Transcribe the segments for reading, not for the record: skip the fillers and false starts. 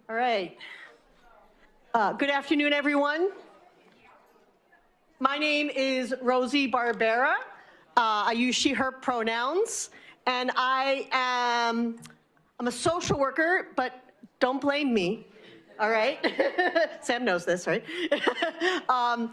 All right. Good afternoon, everyone. My name is Rosie Barbera. I use she, her pronouns, and I'm a social worker, but don't blame me, all right? Sam knows this, right? And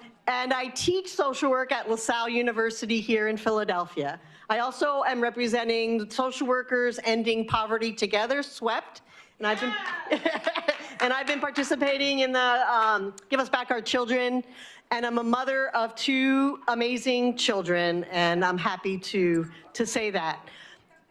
I teach social work at LaSalle University here in Philadelphia. I also am representing social workers ending poverty together, SWEPT, and I've been participating in the Give Us Back Our Children, and I'm a mother of 2 amazing children, and I'm happy to say that.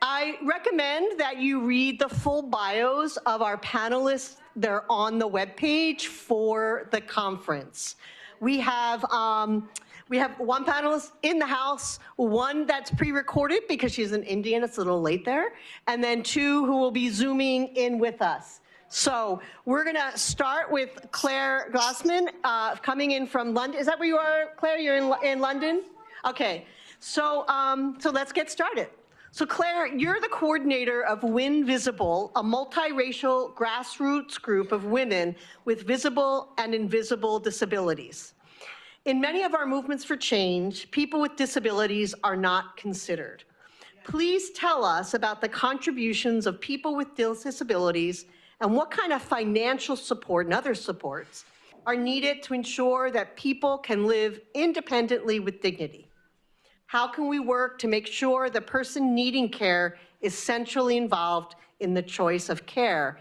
I recommend that you read the full bios of our panelists. They're on the webpage for the conference. We have one panelist in the house, one that's pre-recorded because she's in India and it's a little late there, and then 2 who will be Zooming in with us. So we're gonna start with Claire Glasman, coming in from London. Is that where you are, Claire? You're in London? Okay, so let's get started. So Claire, you're the coordinator of Win Visible, a multiracial grassroots group of women with visible and invisible disabilities. In many of our movements for change, people with disabilities are not considered. Please tell us about the contributions of people with disabilities and what kind of financial support and other supports are needed to ensure that people can live independently with dignity. How can we work to make sure the person needing care is centrally involved in the choice of care?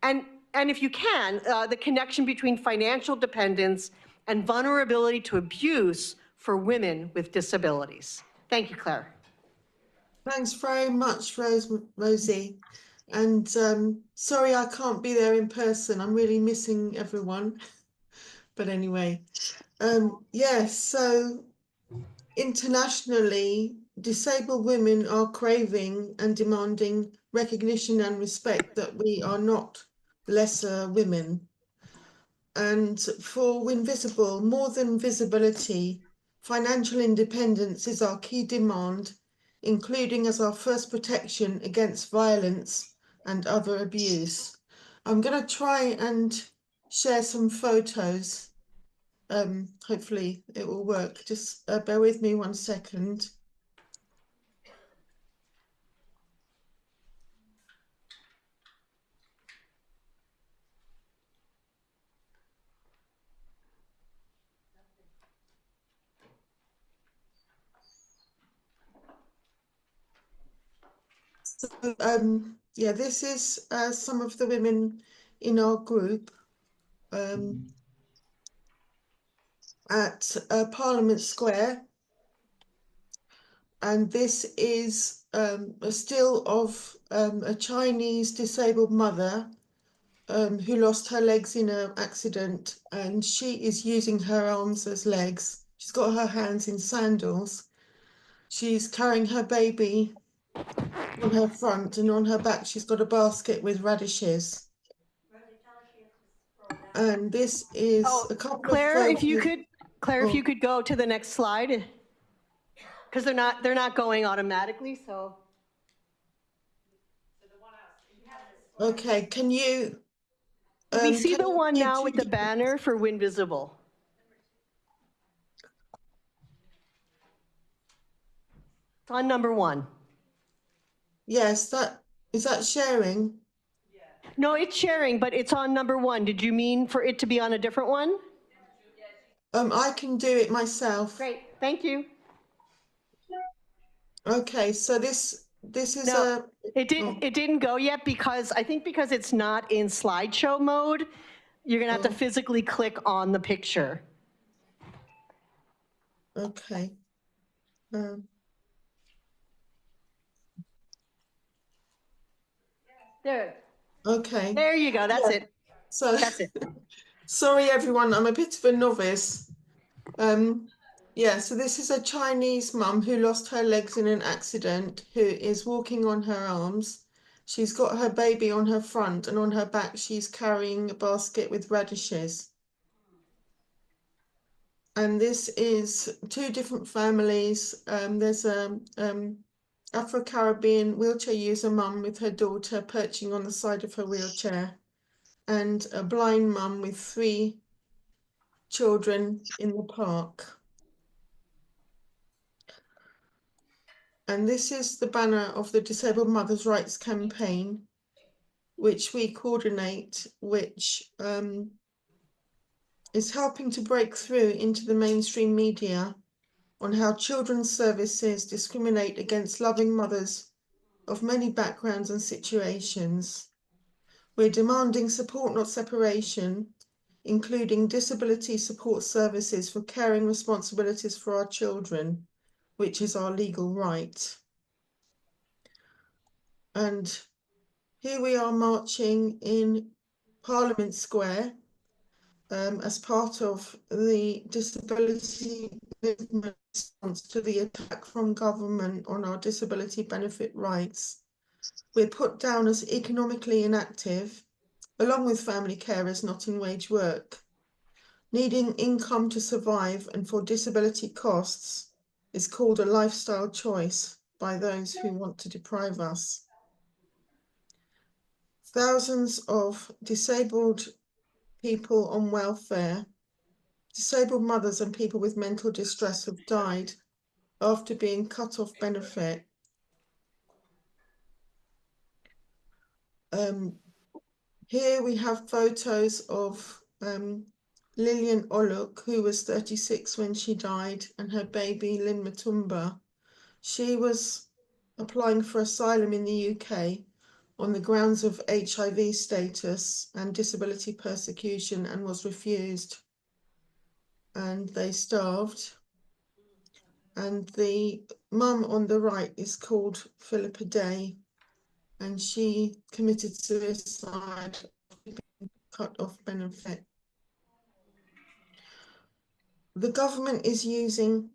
And if you can, the connection between financial dependence and vulnerability to abuse for women with disabilities. Thank you, Claire. Thanks very much, Rosie. And sorry I can't be there in person. I'm really missing everyone. But anyway, yes, so internationally, disabled women are craving and demanding recognition and respect that we are not lesser women. And for Win Visible, more than visibility, financial independence is our key demand, including as our first protection against violence and other abuse. I'm going to try and share some photos. Hopefully it will work. Just bear with me 1 second. So, yeah, this is some of the women in our group at Parliament Square. And this is a still of a Chinese disabled mother who lost her legs in an accident, and she is using her arms as legs. She's got her hands in sandals. She's carrying her baby on her front, and on her back she's got a basket with radishes. And this is a couple Claire, of if you could go to the next slide, because they're not going automatically. So. Okay, can you? We see the one now with the banner for Win Visible. It's on number 1. Yes, is that sharing? No, it's sharing, but it's on number 1. Did you mean for it to be on a different one? I can do it myself. Great, thank you. Okay, so this is no, it didn't go yet because I think because it's not in slideshow mode, you're gonna have to physically click on the picture. Okay. There. Okay. There you go. That's it. So that's it. Sorry, everyone. I'm a bit of a novice. Yeah, so this is a Chinese mum who lost her legs in an accident, who is walking on her arms. She's got her baby on her front, and on her back she's carrying a basket with radishes. And this is 2 different families. There's a Afro-Caribbean wheelchair user mum with her daughter perching on the side of her wheelchair. and a blind mum with 3 children in the park. And this is the banner of the Disabled Mothers' Rights Campaign, which we coordinate, which is helping to break through into the mainstream media on how children's services discriminate against loving mothers of many backgrounds and situations. We're demanding support, not separation, including disability support services for caring responsibilities for our children, which is our legal right. And here we are marching in Parliament Square as part of the disability movement response to the attack from government on our disability benefit rights. We're put down as economically inactive, along with family carers not in wage work. Needing income to survive and for disability costs is called a lifestyle choice by those who want to deprive us. Thousands of disabled people on welfare, disabled mothers and people with mental distress have died after being cut off benefit. Here we have photos of Lillian Oluk, who was 36 when she died, and her baby Lynn Matumba. She was applying for asylum in the UK on the grounds of HIV status and disability persecution and was refused. And they starved. And the mum on the right is called Philippa Day, and she committed suicide after being cut off benefit. The government is using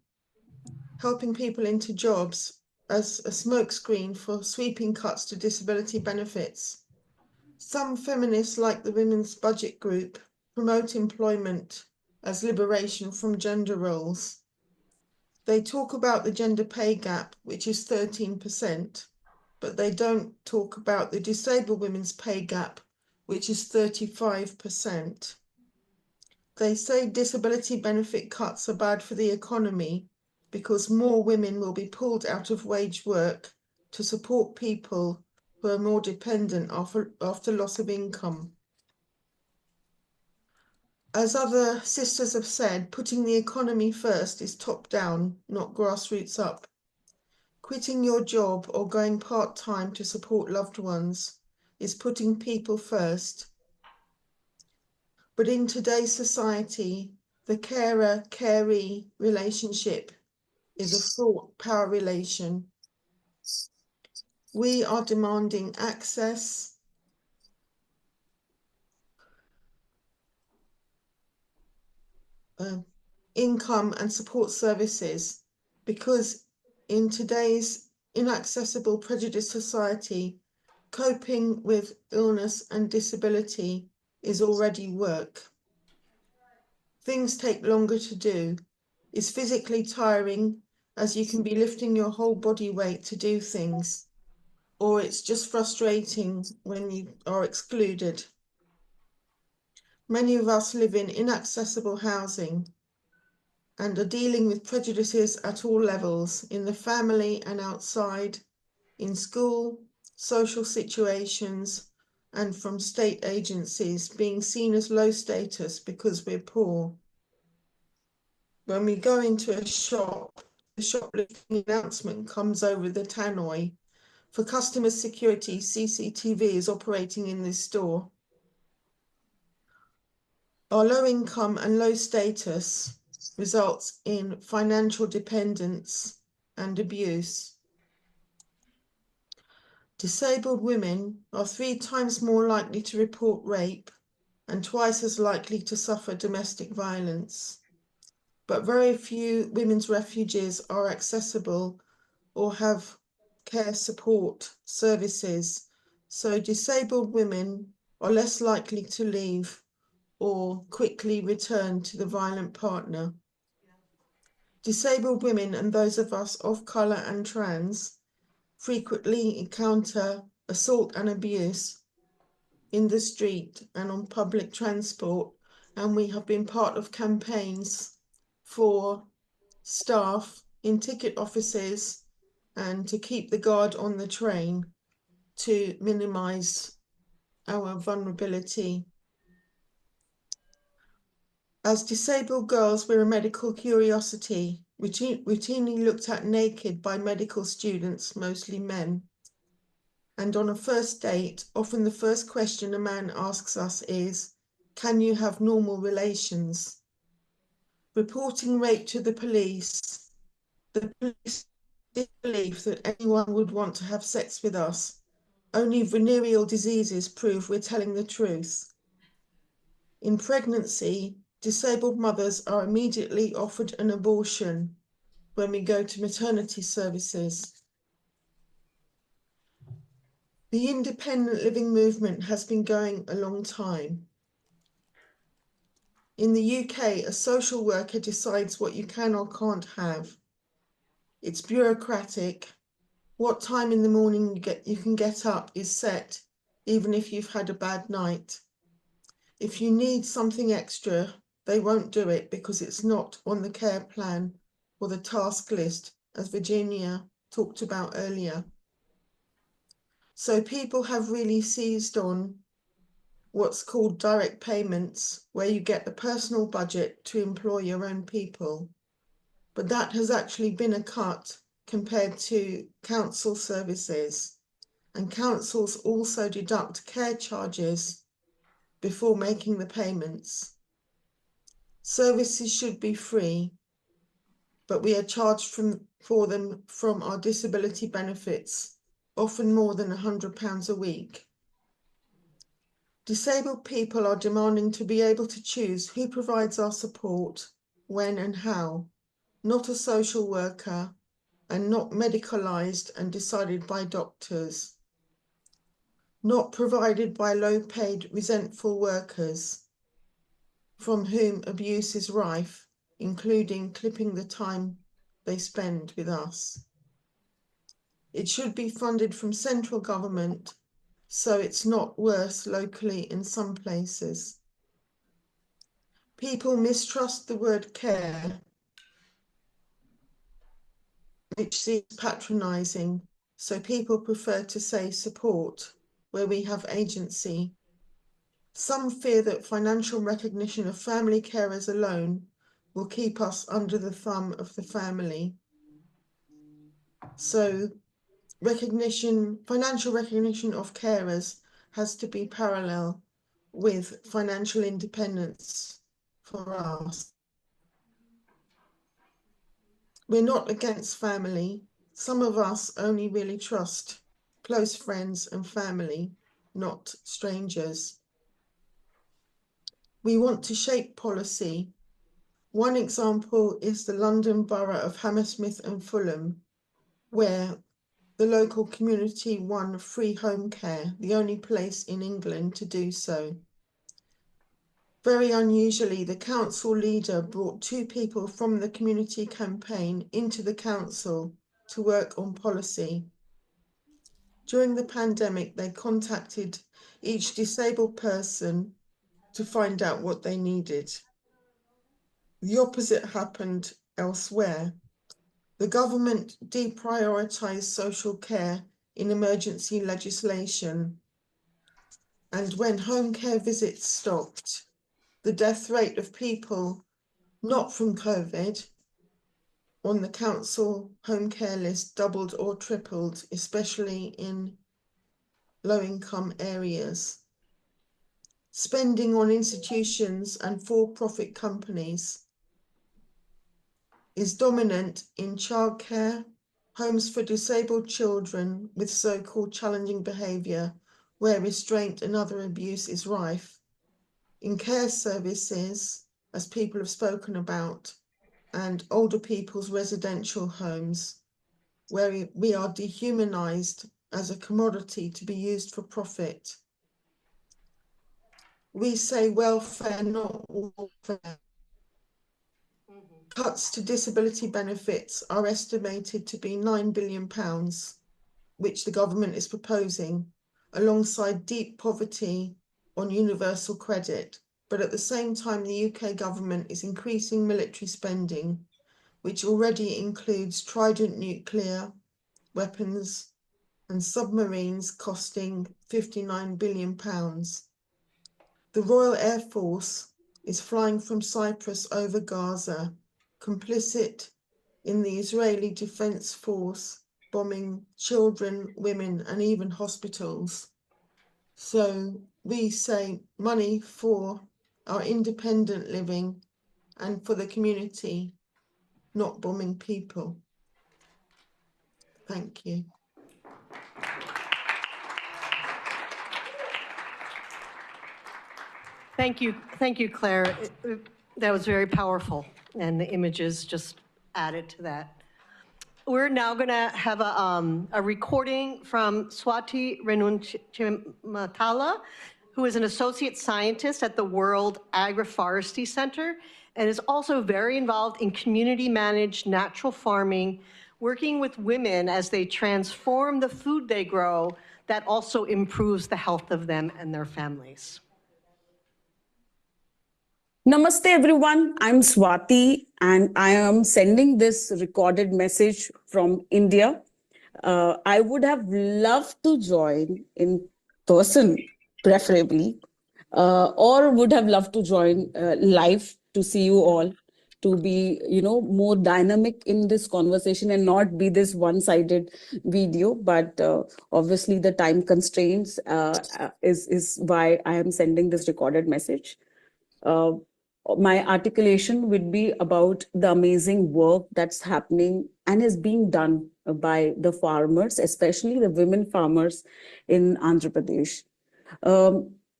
helping people into jobs as a smokescreen for sweeping cuts to disability benefits. Some feminists, like the Women's Budget Group, promote employment as liberation from gender roles. They talk about the gender pay gap, which is 13%, but they don't talk about the disabled women's pay gap, which is 35%. They say disability benefit cuts are bad for the economy because more women will be pulled out of wage work to support people who are more dependent after loss of income. As other sisters have said, putting the economy first is top down, not grassroots up. Quitting your job or going part-time to support loved ones is putting people first. But in today's society, the carer-caree relationship is a fraught power relation. We are demanding access, income and support services, because in today's inaccessible prejudiced society, coping with illness and disability is already work. Things take longer to do. It's physically tiring, as you can be lifting your whole body weight to do things, or it's just frustrating when you are excluded. Many of us live in inaccessible housing and are dealing with prejudices at all levels, in the family and outside, in school, social situations, and from state agencies, being seen as low status because we're poor. When we go into a shop, the shoplifting announcement comes over the tannoy. For customer security, CCTV is operating in this store. Our low income and low status results in financial dependence and abuse. Disabled women are 3 times more likely to report rape and twice as likely to suffer domestic violence. But very few women's refuges are accessible or have care support services, so disabled women are less likely to leave or quickly return to the violent partner. Disabled women and those of us of colour and trans frequently encounter assault and abuse in the street and on public transport, and we have been part of campaigns for staff in ticket offices and to keep the guard on the train to minimise our vulnerability. As disabled girls, we're a medical curiosity, routinely looked at naked by medical students, mostly men. And on a first date, often the first question a man asks us is, can you have normal relations? Reporting rape to the police disbelief that anyone would want to have sex with us. Only venereal diseases prove we're telling the truth. In pregnancy, disabled mothers are immediately offered an abortion when we go to maternity services. The independent living movement has been going a long time. In the UK, a social worker decides what you can or can't have. It's bureaucratic. What time in the morning you can get up is set, even if you've had a bad night. If you need something extra, they won't do it because it's not on the care plan or the task list, as Virginia talked about earlier. So people have really seized on what's called direct payments, where you get the personal budget to employ your own people. But that has actually been a cut compared to council services. And councils also deduct care charges before making the payments. Services should be free, but we are charged for them from our disability benefits, often more than £100 a week. Disabled people are demanding to be able to choose who provides our support, when and how, not a social worker, and not medicalised and decided by doctors, not provided by low-paid, resentful workers, from whom abuse is rife, including clipping the time they spend with us. It should be funded from central government, so it's not worse locally in some places. People mistrust the word care, which seems patronising, so people prefer to say support, where we have agency. Some fear that financial recognition of family carers alone will keep us under the thumb of the family. So financial recognition of carers has to be parallel with financial independence for us. We're not against family. Some of us only really trust close friends and family, not strangers. We want to shape policy. One example is the London Borough of Hammersmith and Fulham, where the local community won free home care, the only place in England to do so. Very unusually, the council leader brought 2 people from the community campaign into the council to work on policy. During the pandemic, they contacted each disabled person to find out what they needed. The opposite happened elsewhere. The government deprioritised social care in emergency legislation, and when home care visits stopped, the death rate of people not from COVID on the council home care list doubled or tripled, especially in low-income areas. Spending on institutions and for-profit companies is dominant in childcare, homes for disabled children with so-called challenging behaviour, where restraint and other abuse is rife, in care services, as people have spoken about, and older people's residential homes, where we are dehumanised as a commodity to be used for profit. We say welfare, not warfare. Cuts to disability benefits are estimated to be £9 billion, which the government is proposing, alongside deep poverty on universal credit, but at the same time, the UK government is increasing military spending, which already includes Trident nuclear weapons and submarines costing £59 billion. The Royal Air Force is flying from Cyprus over Gaza, complicit in the Israeli Defense Force bombing children, women, and even hospitals. So we say money for our independent living and for the community, not bombing people. Thank you. Thank you, Claire. That was very powerful, and the images just added to that. We're now going to have a recording from Swati Renunchintala, who is an associate scientist at the World Agroforestry Center and is also very involved in community-managed natural farming, working with women as they transform the food they grow that also improves the health of them and their families. Namaste everyone, I'm Swati and I am sending this recorded message from India. I would have loved to join in person, preferably, or would have loved to join live to see you all, to be, more dynamic in this conversation and not be this one-sided video. But obviously the time constraints is why I am sending this recorded message. My articulation would be about the amazing work that's happening and is being done by the farmers, especially the women farmers in Andhra Pradesh.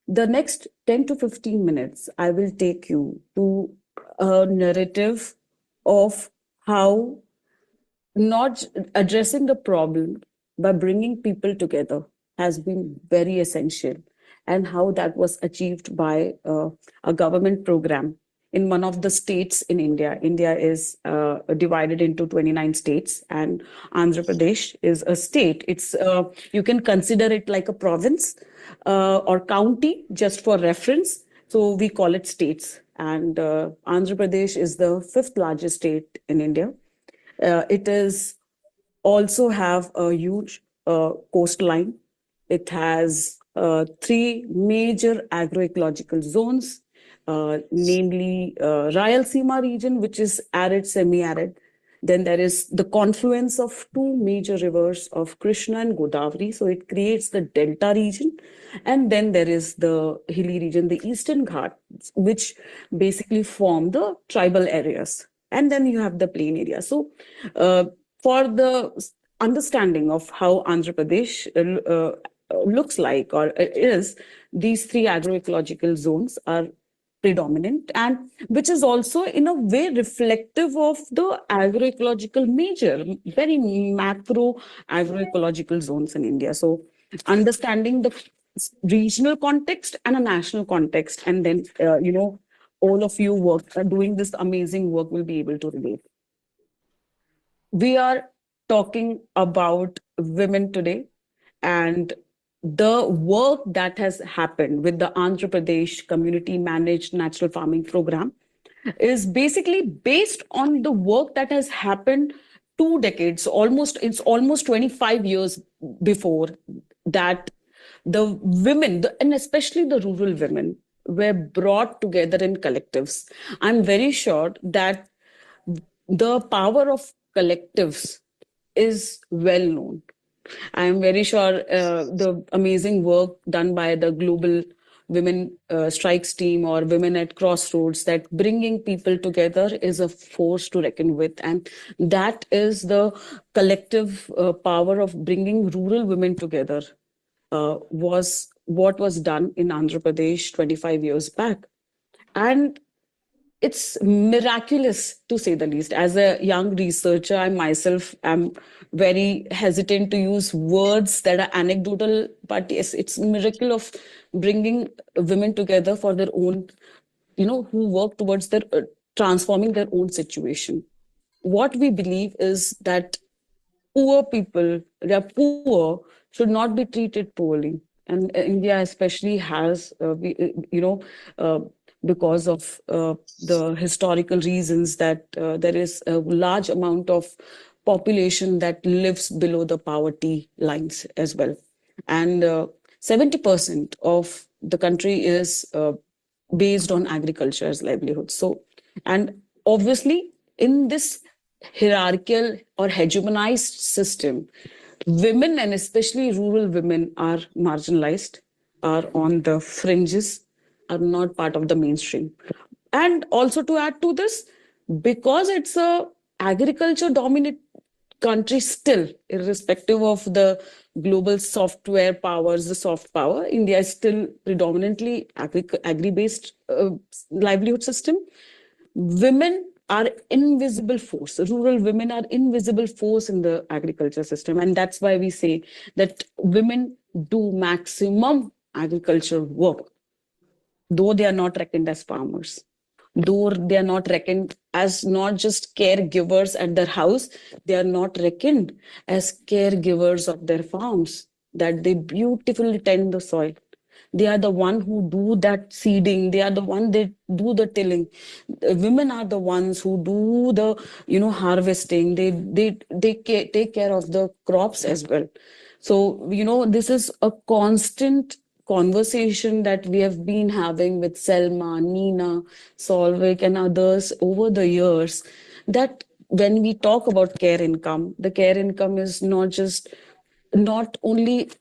The next 10 to 15 minutes, I will take you to a narrative of how not addressing the problem by bringing people together has been very essential, and how that was achieved by a government program in one of the states in India. India is divided into 29 states, and Andhra Pradesh is a state. It's you can consider it like a province or county, just for reference. So we call it states. And Andhra Pradesh is the 5th largest state in India. It is also have a huge coastline. It has 3 major agroecological zones, namely Rayalaseema region, which is arid, semi-arid. Then there is the confluence of 2 major rivers of Krishna and Godavari, so it creates the delta region. And then there is the hilly region, the Eastern Ghats, which basically form the tribal areas. And then you have the plain area. So for the understanding of how Andhra Pradesh looks like or is, these 3 agroecological zones are predominant, and which is also in a way reflective of the agroecological major, very macro agroecological zones in India. So understanding the regional context and a national context, and then, all of you doing this amazing work will be able to relate. We are talking about women today, and the work that has happened with the Andhra Pradesh Community Managed Natural Farming Program is basically based on the work that has happened 2 decades, it's almost 25 years before that. The women, and especially the rural women, were brought together in collectives. I'm very sure that the power of collectives is well known. I am very sure the amazing work done by the Global Women Strikes team or Women at Crossroads, that bringing people together is a force to reckon with. And that is the collective power of bringing rural women together, was what was done in Andhra Pradesh 25 years back. And it's miraculous, to say the least. As a young researcher, I myself am very hesitant to use words that are anecdotal, but yes, it's a miracle of bringing women together for their own, who work towards their transforming their own situation. What we believe is that poor people, they are poor, should not be treated poorly. and India especially has, because of the historical reasons that there is a large amount of population that lives below the poverty lines as well. And 70% of the country is based on agriculture as livelihood. So, and obviously, in this hierarchical or hegemonized system, women and especially rural women are marginalized, are on the fringes, are not part of the mainstream. And also to add to this, because it's a agriculture dominant country still, irrespective of the global software powers, the soft power, India is still predominantly agri-based livelihood system. Women are invisible force. Rural women are invisible force in the agriculture system. And that's why we say that women do maximum agriculture work, though they are not reckoned as farmers, though they are not reckoned as not just caregivers at their house, they are not reckoned as caregivers of their farms, that they beautifully tend the soil. They are the one who do that seeding. They are the one that do the tilling. Women are the ones who do the, harvesting. They take care of the crops as well. So, this is a constant conversation that we have been having with Selma, Nina, Solvik, and others over the years, that when we talk about care income, the care income is not only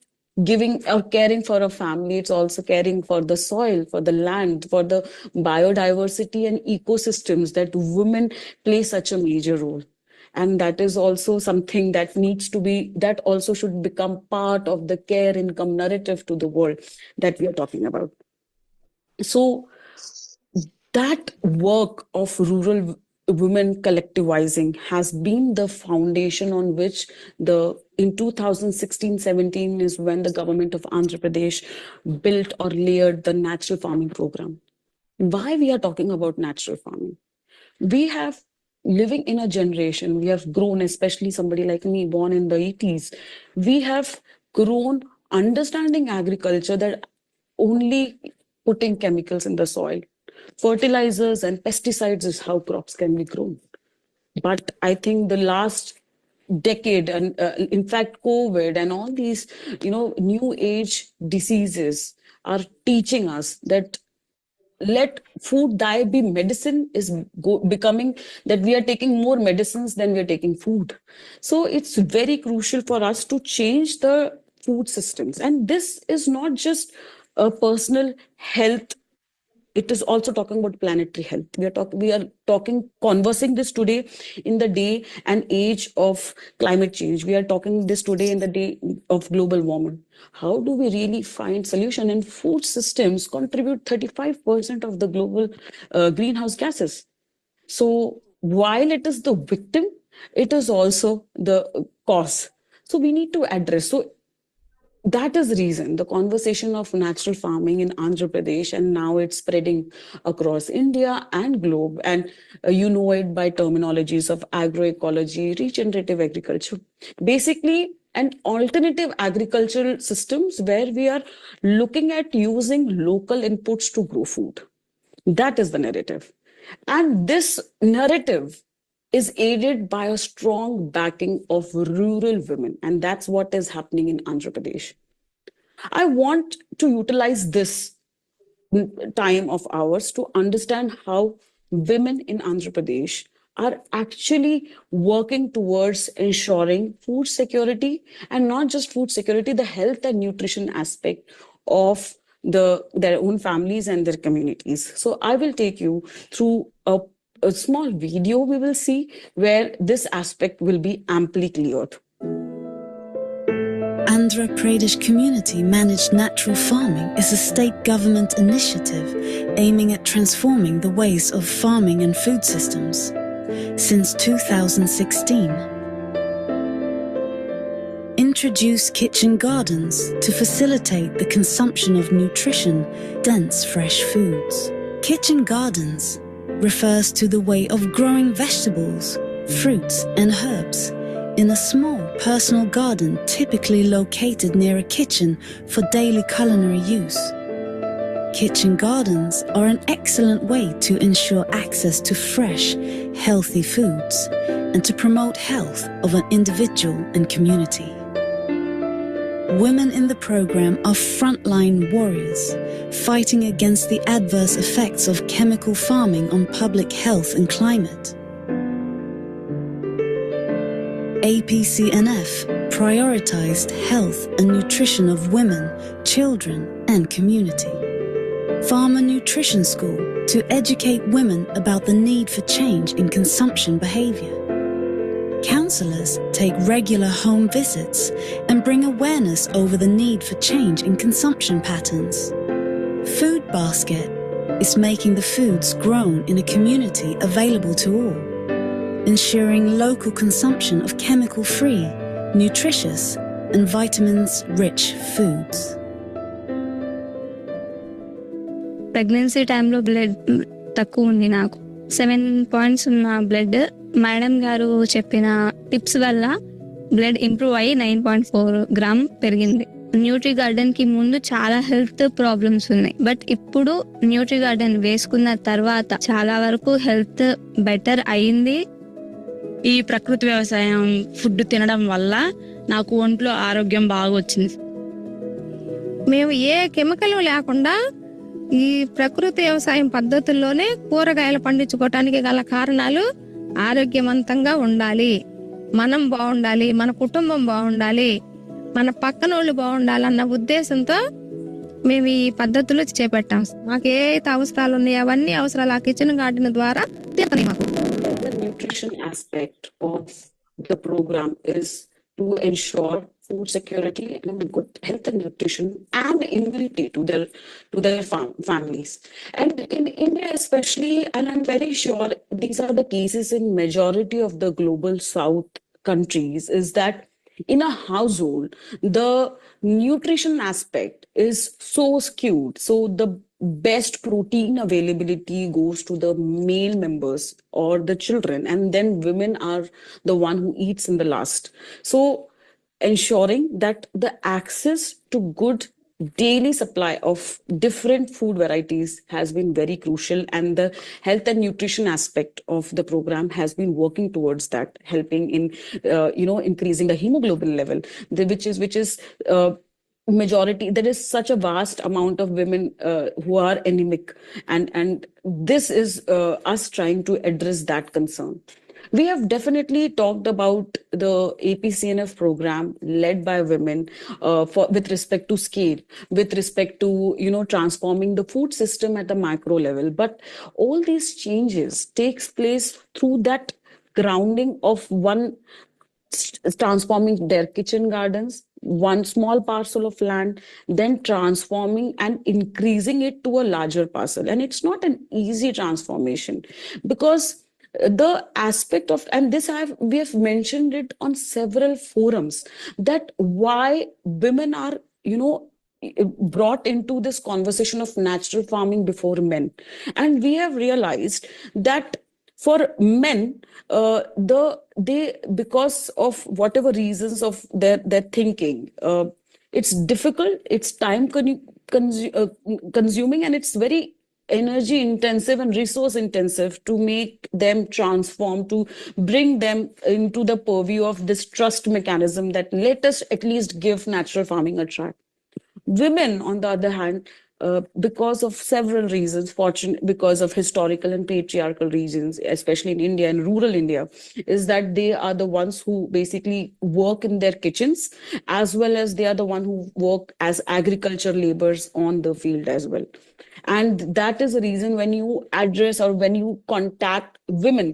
giving or caring for a family, it's also caring for the soil, for the land, for the biodiversity and ecosystems, that women play such a major role. And that is also something that that also should become part of the care income narrative to the world that we are talking about. So that work of rural women collectivizing has been the foundation on which in 2016-17 is when the government of Andhra Pradesh built or layered the natural farming program. Why we are talking about natural farming? We have living in a generation, we have grown, especially somebody like me born in the 80s, we have grown understanding agriculture that only putting chemicals in the soil, fertilizers and pesticides is how crops can be grown. But I think the last decade, and in fact COVID and all these new age diseases are teaching us that let food dye be medicine is becoming that we are taking more medicines than we are taking food. So it's very crucial for us to change the food systems. And this is not just a personal health, it is also talking about planetary health. We are conversing this today in the day and age of climate change. We are talking this today in the day of global warming. How do we really find solution? And food systems contribute 35% of the global greenhouse gases. So while it is the victim, it is also the cause. So we need to address. So that is the reason the conversation of natural farming in Andhra Pradesh, and now it's spreading across India and globe. And you know it by terminologies of agroecology, regenerative agriculture, basically an alternative agricultural systems where we are looking at using local inputs to grow food. That is the narrative. And this narrative is aided by a strong backing of rural women. And that's what is happening in Andhra Pradesh. I want to utilize this time of ours to understand how women in Andhra Pradesh are actually working towards ensuring food security, and not just food security, the health and nutrition aspect of their own families and their communities. So I will take you through a small video we will see where this aspect will be amply cleared. Andhra Pradesh Community Managed Natural Farming is a state government initiative aiming at transforming the ways of farming and food systems. Since 2016, introduce kitchen gardens to facilitate the consumption of nutrition-dense fresh foods. Kitchen gardens refers to the way of growing vegetables, fruits and herbs in a small personal garden typically located near a kitchen for daily culinary use. Kitchen gardens are an excellent way to ensure access to fresh, healthy foods and to promote health of an individual and community. Women in the program are frontline warriors, fighting against the adverse effects of chemical farming on public health and climate. APCNF prioritized health and nutrition of women, children, and community. Farmer Nutrition School to educate women about the need for change in consumption behavior. Counsellors take regular home visits and bring awareness over the need for change in consumption patterns. Food Basket is making the foods grown in a community available to all, ensuring local consumption of chemical-free, nutritious, and vitamins-rich foods. Pregnancy టైంలో blood తక్కువ ఉంది నాకు 7 points ఉన్న blood madam గారు చెప్పిన tips వల్ల blood improve అయ్యి 9.4 gram పెరిగింది. న్యూట్రీ గార్డెన్ కి ముందు చాలా హెల్త్ ప్రాబ్లమ్స్ ఉన్నాయి, బట్ ఇప్పుడు న్యూట్రీ గార్డెన్ వేసుకున్న తర్వాత చాలా వరకు హెల్త్ బెటర్ అయింది. ఈ ప్రకృతి వ్యవసాయం ఫుడ్ తినడం వల్ల నాకు ఒంట్లో ఆరోగ్యం బాగా వచ్చింది. మేము ఏ కెమికల్ లేకుండా ఈ ప్రకృతి వ్యవసాయం పద్ధతుల్లోనే కూరగాయలు పండించుకోవటానికి గల కారణాలు ఆరోగ్యవంతంగా ఉండాలి, మనం బాగుండాలి, మన కుటుంబం బాగుండాలి, మన పక్కనోళ్ళు బాగుండాలి అన్న ఉద్దేశంతో మేము ఈ పద్ధతులు చేపట్టాం. మాకు ఏ అవసరాలు ఉన్నాయో అవన్నీ అవసరాలు ఆ కిచెన్ గార్డెన్ ద్వారా తీరుతాయి మాకు. The nutrition aspect of the program is to ensure food security and good health and nutrition and immunity to their families. And in India especially, and I'm very sure these are the cases in majority of the global south countries, is that in a household, the nutrition aspect is so skewed. So the best protein availability goes to the male members or the children, and then women are the one who eats in the last. So ensuring that the access to good daily supply of different food varieties has been very crucial, and the health and nutrition aspect of the program has been working towards that, helping in increasing the hemoglobin level, which is majority. There is such a vast amount of women who are anemic, and this is us trying to address that concern. We have definitely talked about the APCNF program led by women with respect to scale, with respect to transforming the food system at a micro level. But all these changes takes place through that grounding of one transforming their kitchen gardens, one small parcel of land, then transforming and increasing it to a larger parcel. And it's not an easy transformation, because the aspect of, and this we have mentioned it on several forums, that why women are brought into this conversation of natural farming before men. And we have realized that for men, they because of whatever reasons of their thinking, it's difficult, it's time consuming, and it's very energy intensive and resource intensive to make them transform, to bring them into the purview of this trust mechanism that let us at least give natural farming a try. Women, on the other hand, because of several reasons, because of historical and patriarchal reasons, especially in India and rural India, is that they are the ones who basically work in their kitchens, as well as they are the one who work as agriculture laborers on the field as well. And that is the reason when you address or when you contact women,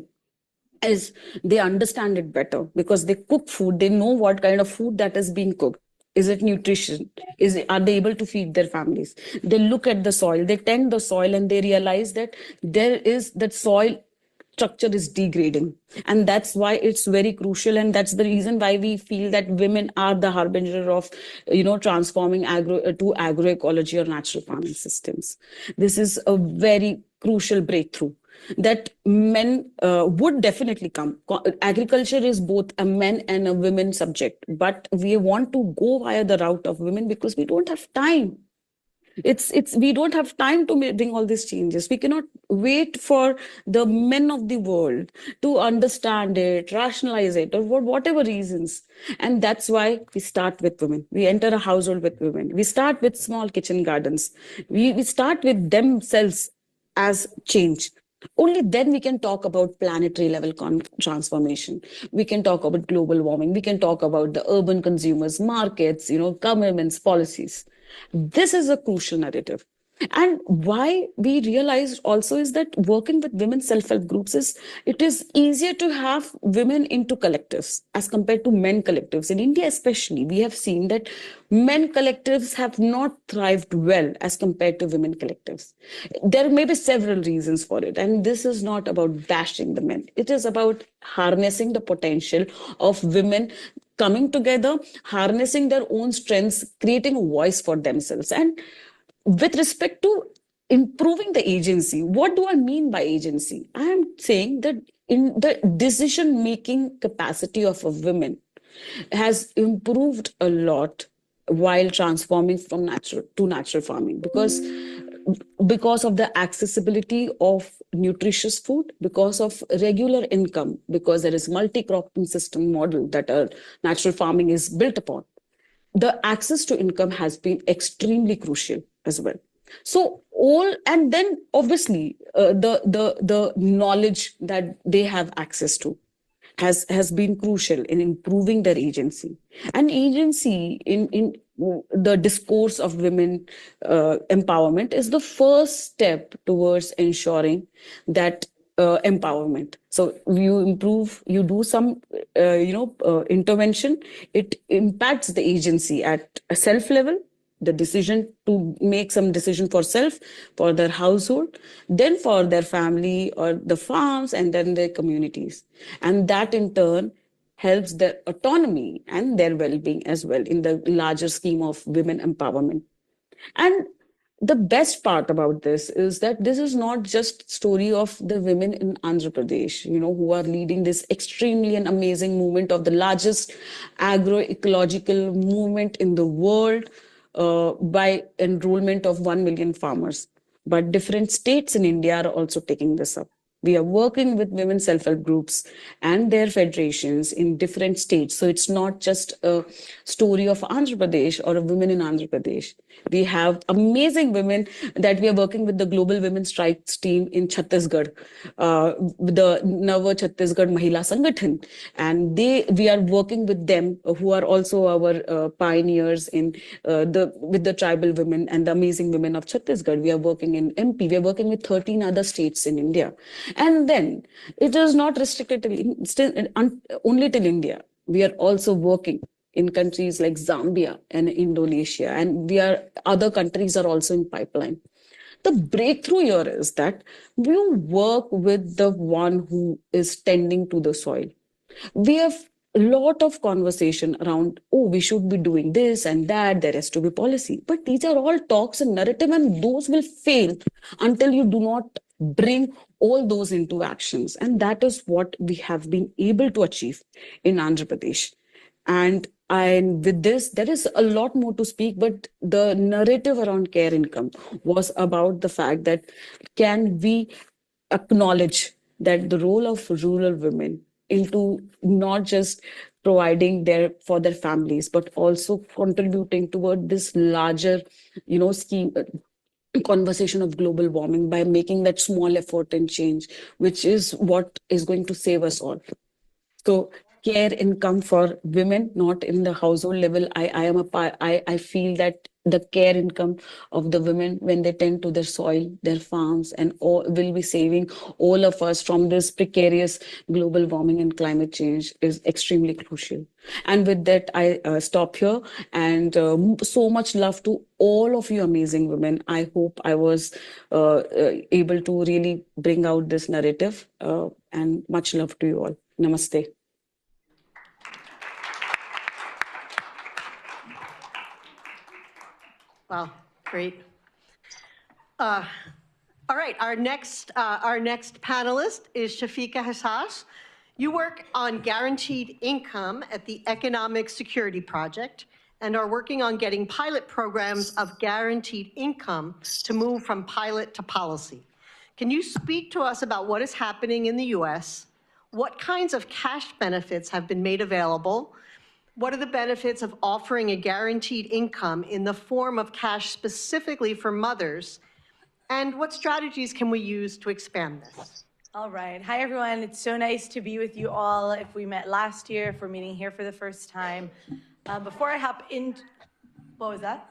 is they understand it better, because they cook food, they know what kind of food that is being cooked. Is it nutrition? Are they able to feed their families? They look at the soil, they tend the soil, and they realize that that soil structure is degrading. And that's why it's very crucial. And that's the reason why we feel that women are the harbinger of, transforming to agroecology or natural farming systems. This is a very crucial breakthrough. that men would definitely come. Agriculture is both a men and a women subject, but we want to go via the route of women because we don't have time. We don't have time to bring all these changes. We cannot wait for the men of the world to understand it, rationalize it, or for whatever reasons. And that's why we start with women. We enter a household with women. We start with small kitchen gardens. We start with themselves as change. Only then we can talk about planetary level transformation. We can talk about global warming. We can talk about the urban consumers, markets, governments, policies. This is a crucial narrative. And why we realized also is that working with women self-help groups it is easier to have women into collectives as compared to men collectives. In India especially, we have seen that men collectives have not thrived well as compared to women collectives. There may be several reasons for it, and this is not about bashing the men. It is about harnessing the potential of women coming together, harnessing their own strengths, creating a voice for themselves. And with respect to improving the agency, what do I mean by agency? I am saying that in the decision making capacity of a woman has improved a lot while transforming from natural to natural farming, because of the accessibility of nutritious food, because of regular income, because there is multi-cropping system model that natural farming is built upon. The access to income has been extremely crucial as well. So all, and then obviously the knowledge that they have access to has been crucial in improving their agency. And agency in the discourse of women empowerment is the first step towards ensuring that empowerment. So you improve, you do some intervention, it impacts the agency at a self level, the decision to make some decision for self, for their household, then for their family or the farms, and then their communities. And that in turn helps their autonomy and their well-being as well in the larger scheme of women empowerment. And the best part about this is that this is not just story of the women in Andhra Pradesh, who are leading this extremely and amazing movement of the largest agroecological movement in the world, by enrollment of 1 million farmers. But different states in India are also taking this up. We are working with women self-help groups and their federations in different states. So it's not just a story of Andhra Pradesh or a women in Andhra Pradesh. We have amazing women that we are working with the Global Women's Rights team in Chhattisgarh, the Nava Chhattisgarh Mahila Sangathan. And we are working with them, who are also our pioneers with the tribal women and the amazing women of Chhattisgarh. We are working in MP. We are working with 13 other states in India. And then it is not restricted only till India. We are also working in countries like Zambia and Indonesia, and other countries are also in pipeline. The breakthrough here is that we work with the one who is tending to the soil. We have a lot of conversation around, we should be doing this and that, there has to be policy. But these are all talks and narrative, and those will fail until you do not bring all those into actions. And that is what we have been able to achieve in Andhra Pradesh. And with this, there is a lot more to speak, but the narrative around care income was about the fact that can we acknowledge that the role of rural women into not just providing for their families, but also contributing toward this larger, scheme, conversation of global warming by making that small effort and change, which is what is going to save us all. So care income for women, not in the household level. I feel that the care income of the women when they tend to their soil, their farms, and all will be saving all of us from this precarious global warming and climate change is extremely crucial. And with that, I stop here. And so much love to all of you amazing women. I hope I was able to really bring out this narrative, and much love to you all. Namaste. Wow, great. All right, our next panelist is Shafeka Hashash. You work on guaranteed income at the Economic Security Project and are working on getting pilot programs of guaranteed income to move from pilot to policy. Can you speak to us about what is happening in the US? What kinds of cash benefits have been made available? What are the benefits of offering a guaranteed income in the form of cash specifically for mothers? And what strategies can we use to expand this? All right. Hi, everyone. It's so nice to be with you all. If we met last year, if we're meeting here for the first time. Before I hop in, what was that?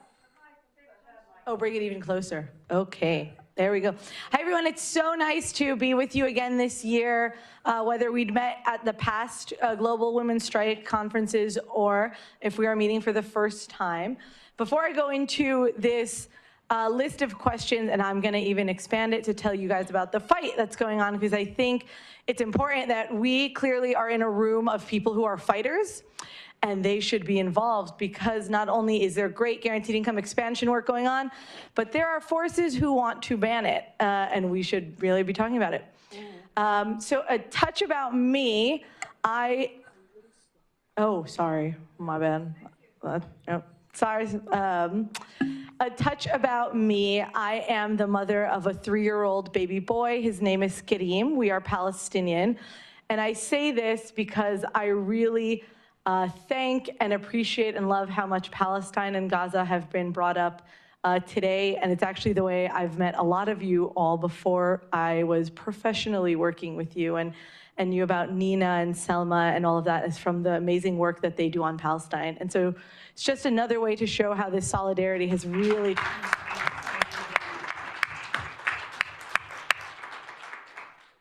Oh, bring it even closer. Okay. There we go. Hi, everyone. It's so nice to be with you again this year, whether we'd met at the past Global Women's Strike conferences or if we are meeting for the first time. Before I go into this list of questions, and I'm going to even expand it to tell you guys about the fight that's going on, because I think it's important that we clearly are in a room of people who are fighters, and they should be involved, because not only is there great guaranteed income expansion work going on, but there are forces who want to ban it, and we should really be talking about it. So a touch about me, oh, sorry, my bad. Sorry. A touch about me. I am the mother of a 3-year-old baby boy. His name is Kareem. We are Palestinian. And I say this because I really thank and appreciate and love how much Palestine and Gaza have been brought up today. And it's actually the way I've met a lot of you all before I was professionally working with you, and knew about Nina and Selma and all of that is from the amazing work that they do on Palestine. And so it's just another way to show how this solidarity has really...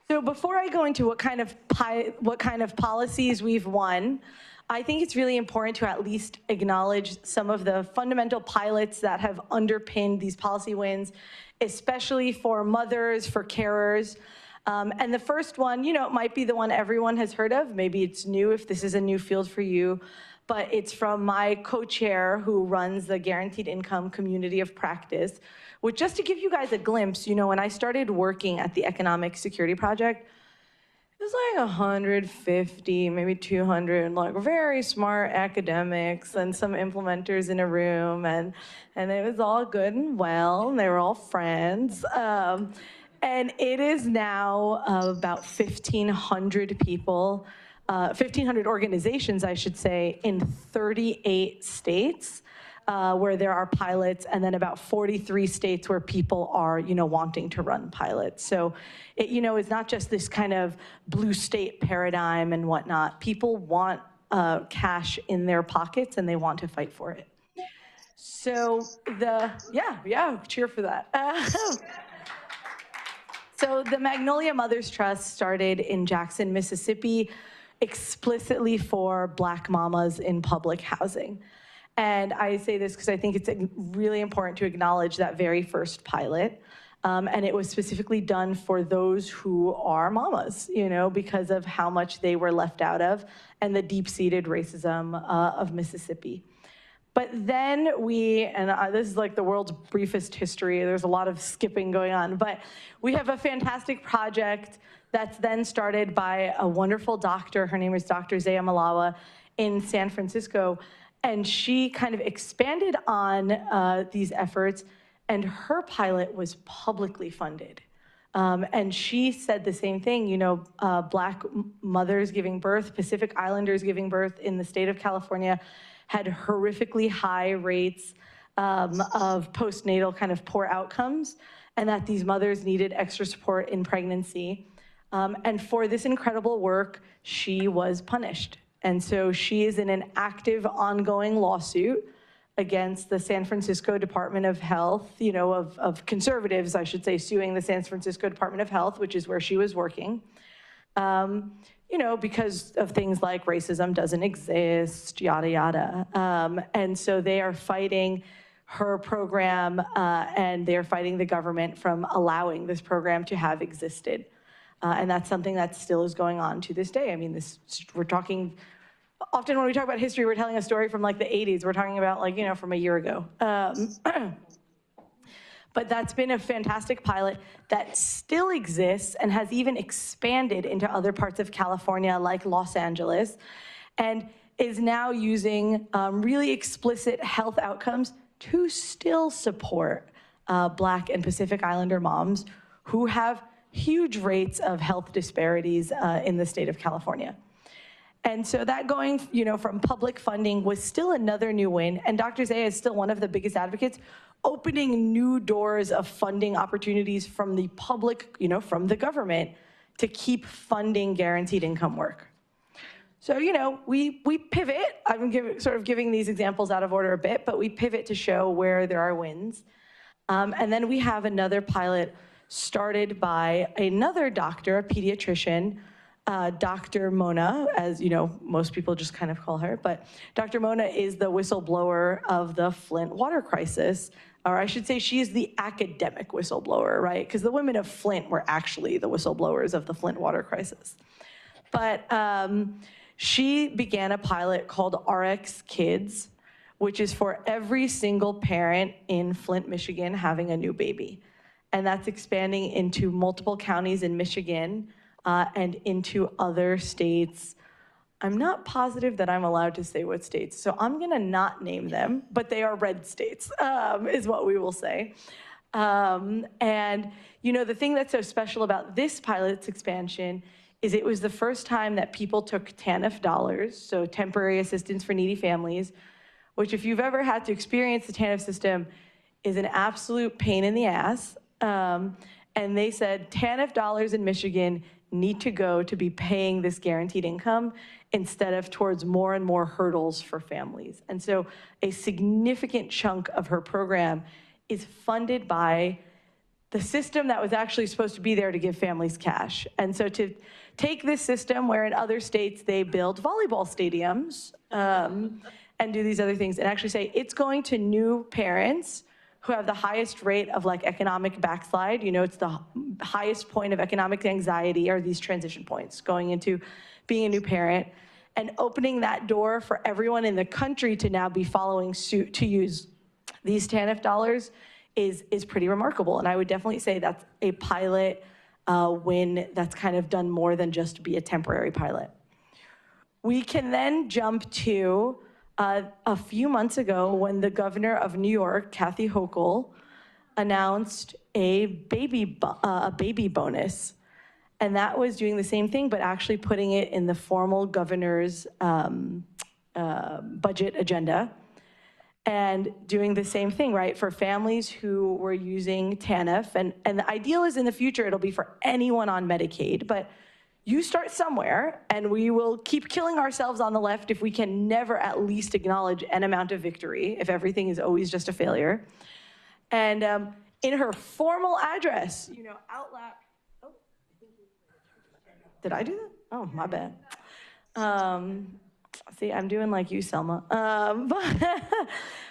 So before I go into what kind of policies we've won, I think it's really important to at least acknowledge some of the fundamental pilots that have underpinned these policy wins, especially for mothers, for carers. And the first one, you know, it might be the one everyone has heard of. Maybe it's new if this is a new field for you, but it's from my co-chair who runs the Guaranteed Income Community of Practice, which, just to give you guys a glimpse, you know, when I started working at the Economic Security Project, it was like 150, maybe 200, like very smart academics and some implementers in a room, and it was all good and well, and they were all friends. And it is now about 1,500 people, 1,500 organizations, I should say, in 38 states where there are pilots, and then about 43 states where people are, you know, wanting to run pilots. So it, you know, is not just this kind of blue state paradigm and whatnot. People want cash in their pockets, and they want to fight for it. So cheer for that. So the Magnolia Mothers Trust started in Jackson, Mississippi, explicitly for Black mamas in public housing. And I say this because I think it's really important to acknowledge that very first pilot. And it was specifically done for those who are mamas, you know, because of how much they were left out of and the deep-seated racism of Mississippi. But then this is like the world's briefest history. There's a lot of skipping going on, but we have a fantastic project that's then started by a wonderful doctor. Her name is Dr. Zaya Malawa in San Francisco. And she kind of expanded on these efforts, and her pilot was publicly funded. And she said the same thing, you know, Black mothers giving birth, Pacific Islanders giving birth in the state of California had horrifically high rates of postnatal kind of poor outcomes, and that these mothers needed extra support in pregnancy. And for this incredible work, she was punished. And so she is in an active, ongoing lawsuit against the San Francisco Department of Health, you know, of conservatives, I should say, suing the San Francisco Department of Health, which is where she was working. You know, because of things like racism doesn't exist, yada, yada. And so they are fighting her program, and they're fighting the government from allowing this program to have existed. And that's something that still is going on to this day. I mean, we're talking, often when we talk about history, we're telling a story from like the 80s. We're talking about, like, you know, from a year ago. But But that's been a fantastic pilot that still exists and has even expanded into other parts of California, like Los Angeles, and is now using really explicit health outcomes to still support Black and Pacific Islander moms who have huge rates of health disparities in the state of California. And so that going, from public funding was still another new win. And Dr. Zaya is still one of the biggest advocates, opening new doors of funding opportunities from the public, from the government, to keep funding guaranteed income work. So, we pivot. I'm giving these examples out of order a bit, but we pivot to show where there are wins. And then we have another pilot started by another doctor, a pediatrician, Dr. Mona, as most people just kind of call her, but Dr. Mona is the whistleblower of the Flint water crisis, or I should say she is the academic whistleblower, right? Because the women of Flint were actually the whistleblowers of the Flint water crisis. But she began a pilot called RX Kids, which is for every single parent in Flint, Michigan having a new baby. And that's expanding into multiple counties in Michigan, and into other states. I'm not positive that I'm allowed to say what states, so I'm gonna not name them, but they are red states, is what we will say. And the thing that's so special about this pilot's expansion is it was the first time that people took TANF dollars, so temporary assistance for needy families, which if you've ever had to experience the TANF system is an absolute pain in the ass. And they said TANF dollars in Michigan need to go to be paying this guaranteed income instead of towards more and more hurdles for families. And so a significant chunk of her program is funded by the system that was actually supposed to be there to give families cash. And so to take this system where in other states they build volleyball stadiums and do these other things and actually say it's going to new parents who have the highest rate of economic backslide. It's the highest point of economic anxiety are these transition points going into being a new parent, and opening that door for everyone in the country to now be following suit to use these TANF dollars is pretty remarkable. And I would definitely say that's a pilot win that's kind of done more than just be a temporary pilot. We can then jump to a few months ago when the governor of New York, Kathy Hochul, announced a baby bonus. And that was doing the same thing, but actually putting it in the formal governor's budget agenda and doing the same thing, right? For families who were using TANF, and the ideal is in the future, it'll be for anyone on Medicaid, but you start somewhere, and we will keep killing ourselves on the left if we can never at least acknowledge an amount of victory, if everything is always just a failure. And in her formal address, out loud, did I do that? Oh, my bad. See, I'm doing like you, Selma.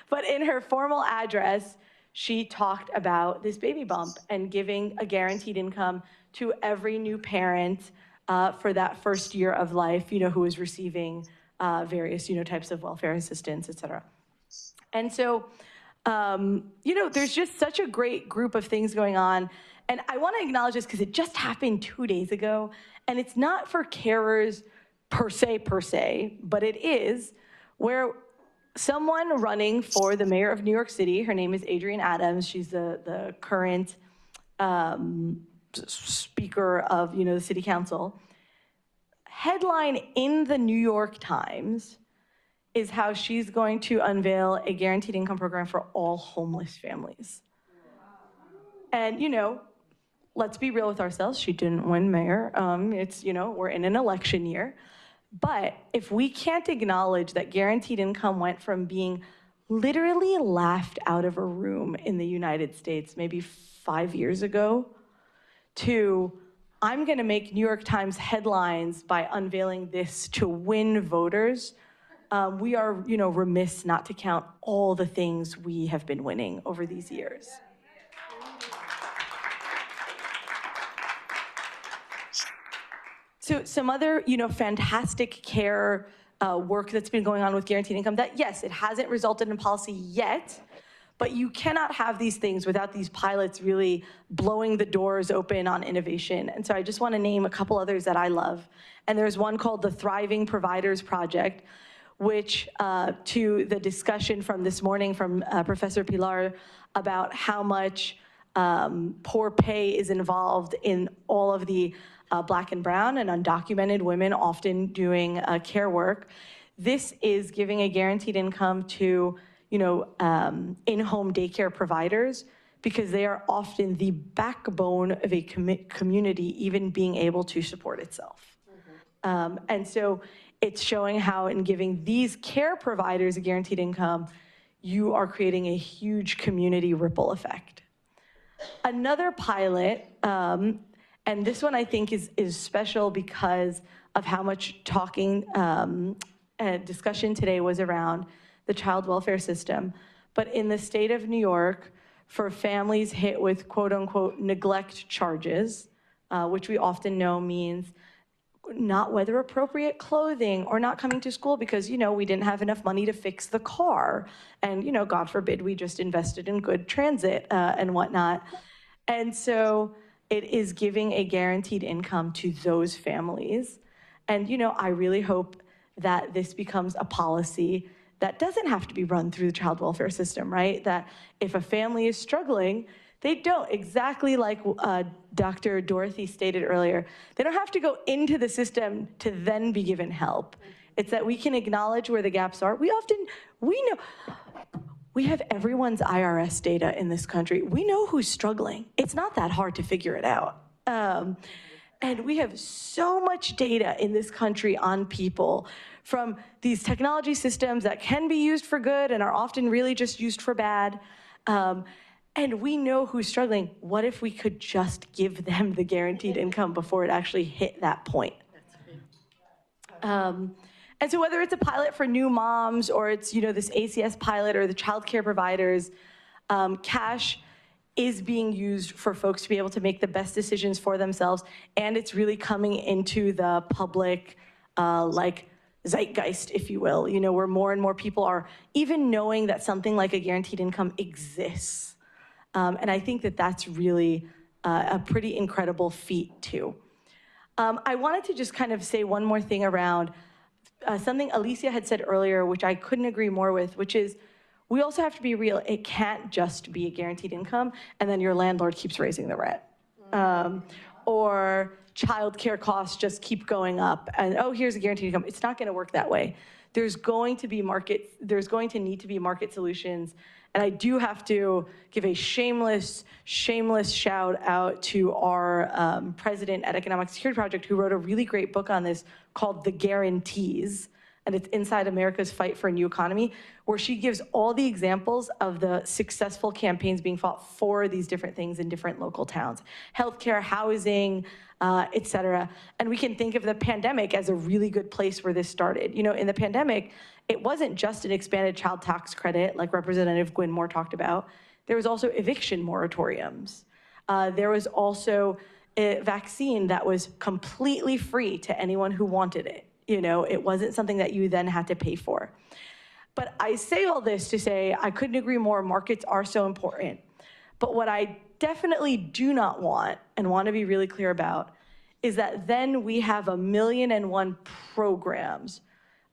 But in her formal address, she talked about this baby bump and giving a guaranteed income to every new parent for that first year of life, who is receiving various, types of welfare assistance, et cetera. And so, there's just such a great group of things going on. And I want to acknowledge this because it just happened 2 days ago. And it's not for carers per se, but it is where someone running for the mayor of New York City, her name is Adrienne Adams, she's the current speaker of the city council, headline in the New York Times is how she's going to unveil a guaranteed income program for all homeless families. And let's be real with ourselves, she didn't win mayor. It's we're in an election year. But if we can't acknowledge that guaranteed income went from being literally laughed out of a room in the United States maybe 5 years ago to I'm going to make New York Times headlines by unveiling this to win voters, we are, remiss not to count all the things we have been winning over these years. So some other, fantastic care work that's been going on with guaranteed income that, yes, it hasn't resulted in policy yet, But you cannot have these things without these pilots really blowing the doors open on innovation. And so I just want to name a couple others that I love. And there's one called the Thriving Providers Project, which to the discussion from this morning from Professor Pilar about how much poor pay is involved in all of the Black and brown and undocumented women often doing care work. This is giving a guaranteed income to in-home daycare providers, because they are often the backbone of a community even being able to support itself. And so it's showing how in giving these care providers a guaranteed income, you are creating a huge community ripple effect. Another pilot, and this one I think is special because of how much talking and discussion today was around the child welfare system. But in the state of New York, for families hit with quote unquote neglect charges, which we often know means not weather appropriate clothing or not coming to school because, we didn't have enough money to fix the car. And, God forbid, we just invested in good transit and whatnot. And so it is giving a guaranteed income to those families. And, I really hope that this becomes a policy that doesn't have to be run through the child welfare system, right? That if a family is struggling, they don't, exactly like Dr. Dorothy stated earlier, they don't have to go into the system to then be given help. It's that we can acknowledge where the gaps are. We know, we have everyone's IRS data in this country. We know who's struggling. It's not that hard to figure it out. And we have so much data in this country on people from these technology systems that can be used for good and are often really just used for bad. And we know who's struggling. What if we could just give them the guaranteed income before it actually hit that point? And so whether it's a pilot for new moms or it's this ACS pilot or the child care providers, cash is being used for folks to be able to make the best decisions for themselves. And it's really coming into the public zeitgeist, if you will, where more and more people are even knowing that something like a guaranteed income exists. And I think that that's really a pretty incredible feat too. I wanted to just kind of say one more thing around something Alicia had said earlier, which I couldn't agree more with, which is we also have to be real. It can't just be a guaranteed income and then your landlord keeps raising the rent. Or childcare costs just keep going up and, oh, here's a guaranteed income. It's not gonna work that way. There's going to need to be market solutions. And I do have to give a shameless shout out to our president at Economic Security Project, who wrote a really great book on this called The Guarantees. And it's Inside America's Fight for a New Economy, where she gives all the examples of the successful campaigns being fought for these different things in different local towns. Healthcare, housing, et cetera. And we can think of the pandemic as a really good place where this started. In the pandemic, it wasn't just an expanded child tax credit like Representative Gwynn Moore talked about. There was also eviction moratoriums. There was also a vaccine that was completely free to anyone who wanted it. It wasn't something that you then had to pay for. But I say all this to say I couldn't agree more. Markets are so important. But what I definitely do not want and want to be really clear about is that then we have 1,000,001 programs.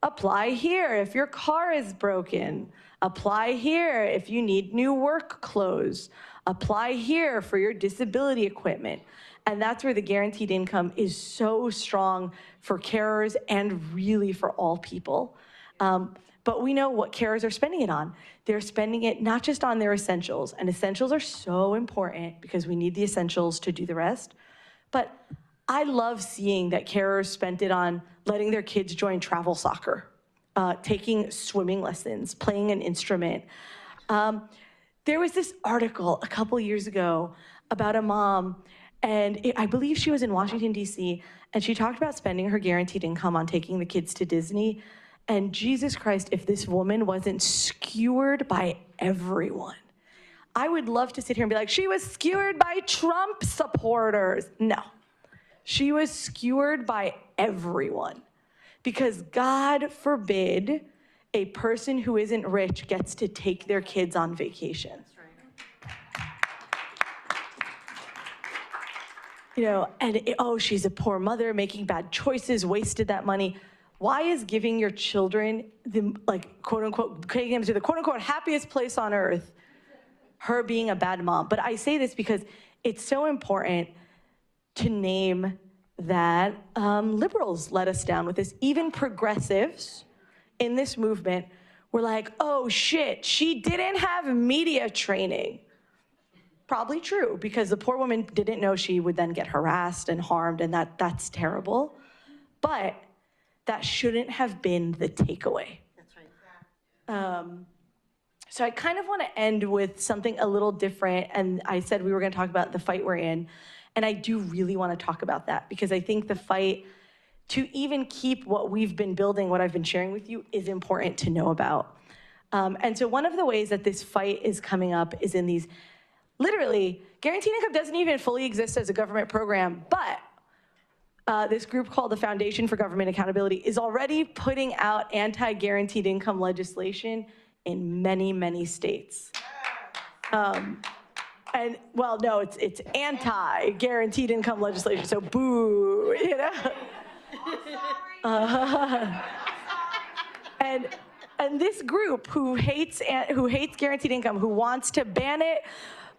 Apply here if your car is broken. Apply here if you need new work clothes. Apply here for your disability equipment. And that's where the guaranteed income is so strong for carers and really for all people. But we know what carers are spending it on. They're spending it not just on their essentials, and essentials are so important because we need the essentials to do the rest. But I love seeing that carers spent it on letting their kids join travel soccer, taking swimming lessons, playing an instrument. There was this article a couple years ago about a mom, and I believe she was in Washington, D.C., and she talked about spending her guaranteed income on taking the kids to Disney. And Jesus Christ, if this woman wasn't skewered by everyone. I would love to sit here and be like, she was skewered by Trump supporters. No, she was skewered by everyone. Because God forbid a person who isn't rich gets to take their kids on vacation. You know, and oh, she's a poor mother making bad choices, wasted that money. Why is giving your children the, like, quote unquote, taking them to the quote unquote happiest place on earth, her being a bad mom? But I say this because it's so important to name that liberals let us down with this. Even progressives in this movement were like, oh shit, she didn't have media training. Probably true, because the poor woman didn't know she would then get harassed and harmed, and that's terrible. But that shouldn't have been the takeaway. That's right. So I kind of want to end with something a little different, and I said we were going to talk about the fight we're in, and I do really want to talk about that, because I think the fight to even keep what we've been building, what I've been sharing with you, is important to know about. And so one of the ways that this fight is coming up is in these, literally, guaranteed income doesn't even fully exist as a government program, but this group called the Foundation for Government Accountability is already putting out anti-guaranteed income legislation in many, many states. And well, no, it's anti-guaranteed income legislation, so boo, you know? And this group who hates guaranteed income, who wants to ban it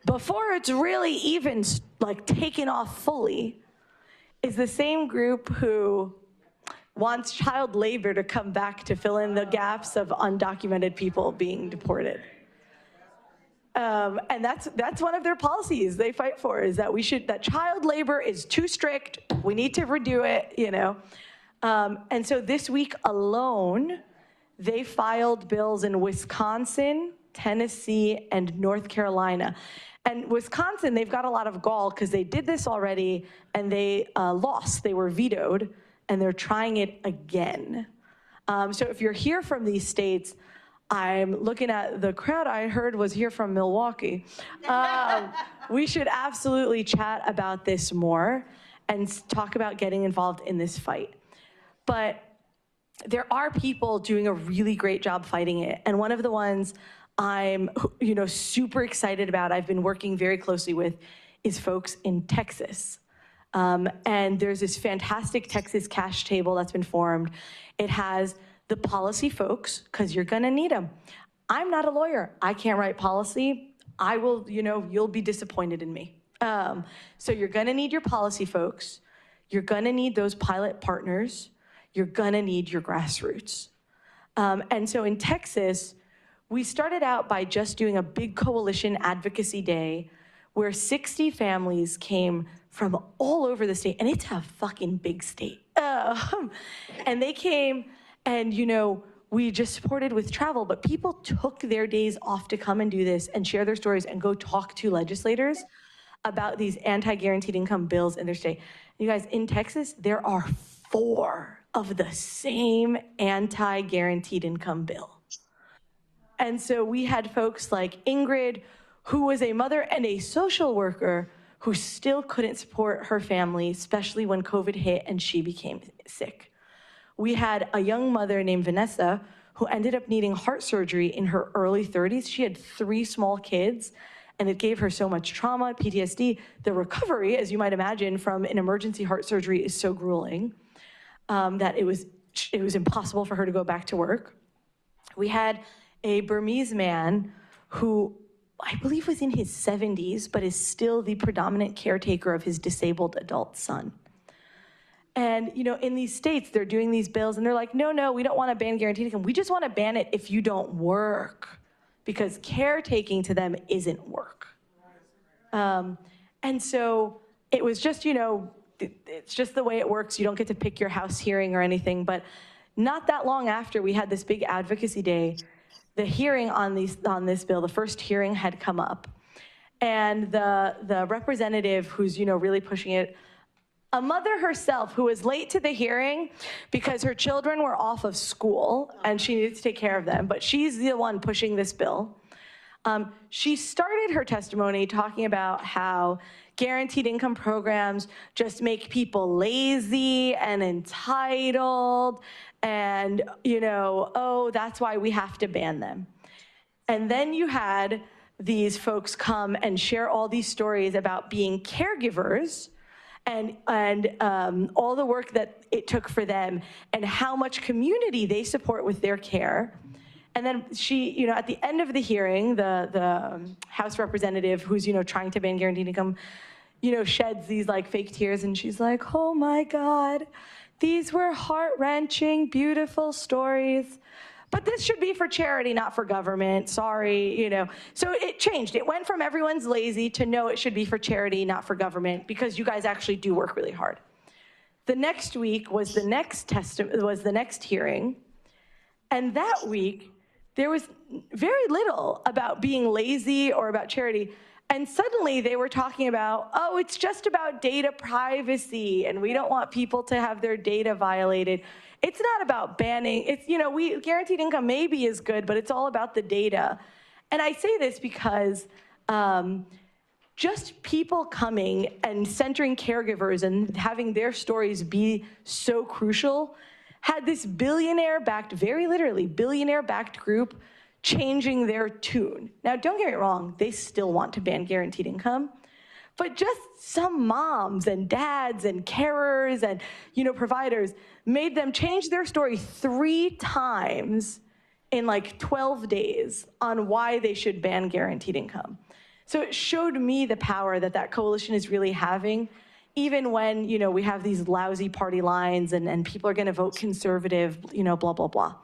before it's really even like taken off fully, is the same group who wants child labor to come back to fill in the gaps of undocumented people being deported. And that's one of their policies they fight for, is that that child labor is too strict, we need to redo it, you know. And so this week alone, they filed bills in Wisconsin, Tennessee, and North Carolina. And Wisconsin, they've got a lot of gall because they did this already and they lost, they were vetoed, and they're trying it again. So if you're here from these states, I'm looking at the crowd I heard was here from Milwaukee. We should absolutely chat about this more and talk about getting involved in this fight. But there are people doing a really great job fighting it. And one of the ones I'm super excited about, I've been working very closely with, is folks in Texas. And there's this fantastic Texas cash table that's been formed. It has the policy folks, because you're gonna need them. I'm not a lawyer. I can't write policy. I will, you'll be disappointed in me. So you're gonna need your policy folks. You're gonna need those pilot partners. You're gonna need your grassroots. And so in Texas, we started out by just doing a big coalition advocacy day where 60 families came from all over the state, and it's a fucking big state. And they came, and we just supported with travel, but people took their days off to come and do this and share their stories and go talk to legislators about these anti-guaranteed income bills in their state. You guys, in Texas, there are 4 of the same anti-guaranteed income bill. And so we had folks like Ingrid, who was a mother and a social worker who still couldn't support her family, especially when COVID hit and she became sick. We had a young mother named Vanessa who ended up needing heart surgery in her early 30s. She had 3 small kids, and it gave her so much trauma, PTSD. The recovery, as you might imagine, from an emergency heart surgery is so grueling that it was impossible for her to go back to work. We had a Burmese man who I believe was in his 70s, but is still the predominant caretaker of his disabled adult son. And in these states, they're doing these bills and they're like, no, we don't want to ban guaranteed income. We just want to ban it if you don't work, because caretaking to them isn't work. And so it was just, it's just the way it works. You don't get to pick your house hearing or anything. But not that long after we had this big advocacy day, the hearing on this bill, the first hearing had come up. And the representative who's, really pushing it, a mother herself who was late to the hearing because her children were off of school and she needed to take care of them, but she's the one pushing this bill. She started her testimony talking about how guaranteed income programs just make people lazy and entitled, and, you know, oh, that's why we have to ban them. And then you had these folks come and share all these stories about being caregivers and all the work that it took for them and how much community they support with their care. And then she, you know, at the end of the hearing, the House representative who's, you know, trying to ban guaranteed income, you know, sheds these like fake tears, and she's like, oh my God, these were heart-wrenching, beautiful stories. But this should be for charity, not for government. Sorry, you know. So it changed. It went from everyone's lazy to no, it should be for charity, not for government, because you guys actually do work really hard. The next week was the next hearing, and that week there was very little about being lazy or about charity. And suddenly they were talking about, oh, it's just about data privacy, and we don't want people to have their data violated. It's not about banning. It's, you know, guaranteed income maybe is good, but it's all about the data. And I say this because just people coming and centering caregivers and having their stories be so crucial had this billionaire-backed, very literally, billionaire-backed group changing their tune. Now, don't get me wrong, they still want to ban guaranteed income, but just some moms and dads and carers and, you know, providers made them change their story 3 times in like 12 days on why they should ban guaranteed income. So it showed me the power that that coalition is really having, even when, you know, we have these lousy party lines and people are gonna vote conservative, you know, blah, blah, blah.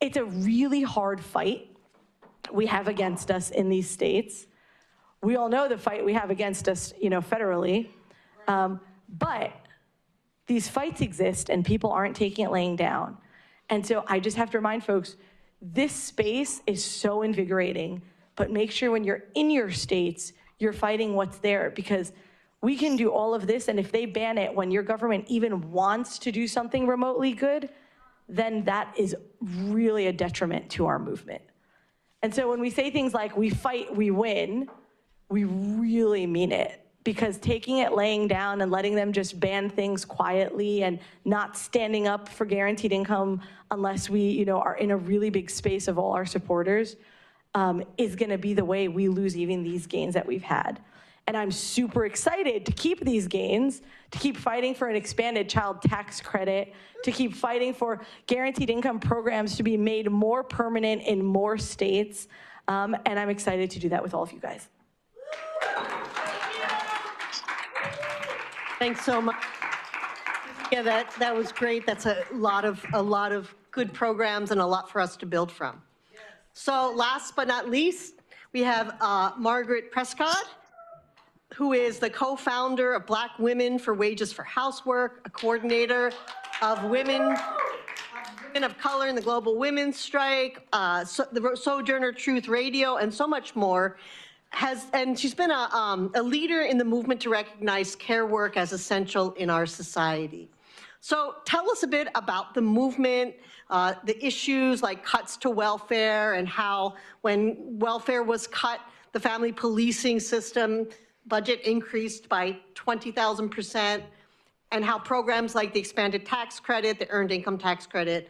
It's a really hard fight we have against us in these states. We all know the fight we have against us, you know, federally, but these fights exist and people aren't taking it laying down. And so I just have to remind folks, this space is so invigorating, but make sure when you're in your states, you're fighting what's there, because we can do all of this, and if they ban it when your government even wants to do something remotely good, then that is really a detriment to our movement. And so when we say things like, we fight, we win, we really mean it, because taking it laying down and letting them just ban things quietly and not standing up for guaranteed income unless we, you know, are in a really big space of all our supporters is gonna be the way we lose even these gains that we've had. And I'm super excited to keep these gains, to keep fighting for an expanded child tax credit, to keep fighting for guaranteed income programs to be made more permanent in more states. And I'm excited to do that with all of you guys. Thanks so much. Yeah, that was great. That's a lot of good programs and a lot for us to build from. So last but not least, we have Margaret Prescod, who is the co-founder of Black Women for Wages for Housework, a coordinator of women of color in the Global Women's Strike, the Sojourner Truth Radio, and so much more. And she's been a leader in the movement to recognize care work as essential in our society. So tell us a bit about the movement, the issues like cuts to welfare, and how when welfare was cut, the family policing system budget increased by 20,000%, and how programs like the expanded tax credit, the earned income tax credit,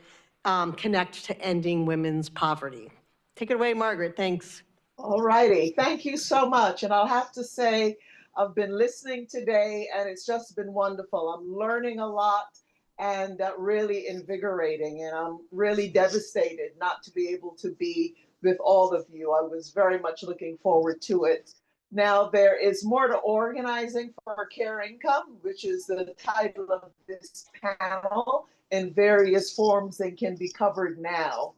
connect to ending women's poverty. Take it away, Margaret, thanks. All righty, thank you so much. And I'll have to say, I've been listening today and it's just been wonderful. I'm learning a lot and really invigorating, and I'm really devastated not to be able to be with all of you. I was very much looking forward to it. Now, there is more to organizing for care income, which is the title of this panel, in various forms and can be covered now.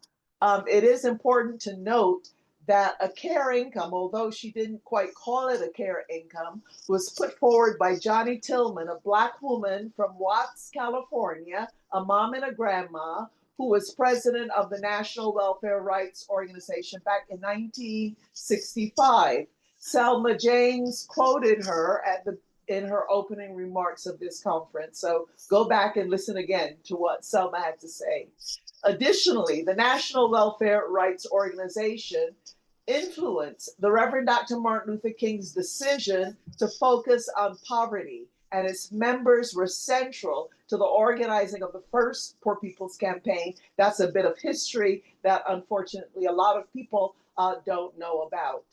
It is important to note that a care income, although she didn't quite call it a care income, was put forward by Johnny Tillman, a Black woman from Watts, California, a mom and a grandma, who was president of the National Welfare Rights Organization back in 1965. Selma James quoted her in her opening remarks of this conference. So go back and listen again to what Selma had to say. Additionally, the National Welfare Rights Organization influenced the Reverend Dr. Martin Luther King's decision to focus on poverty and its members were central to the organizing of the first Poor People's Campaign. That's a bit of history that unfortunately a lot of people don't know about.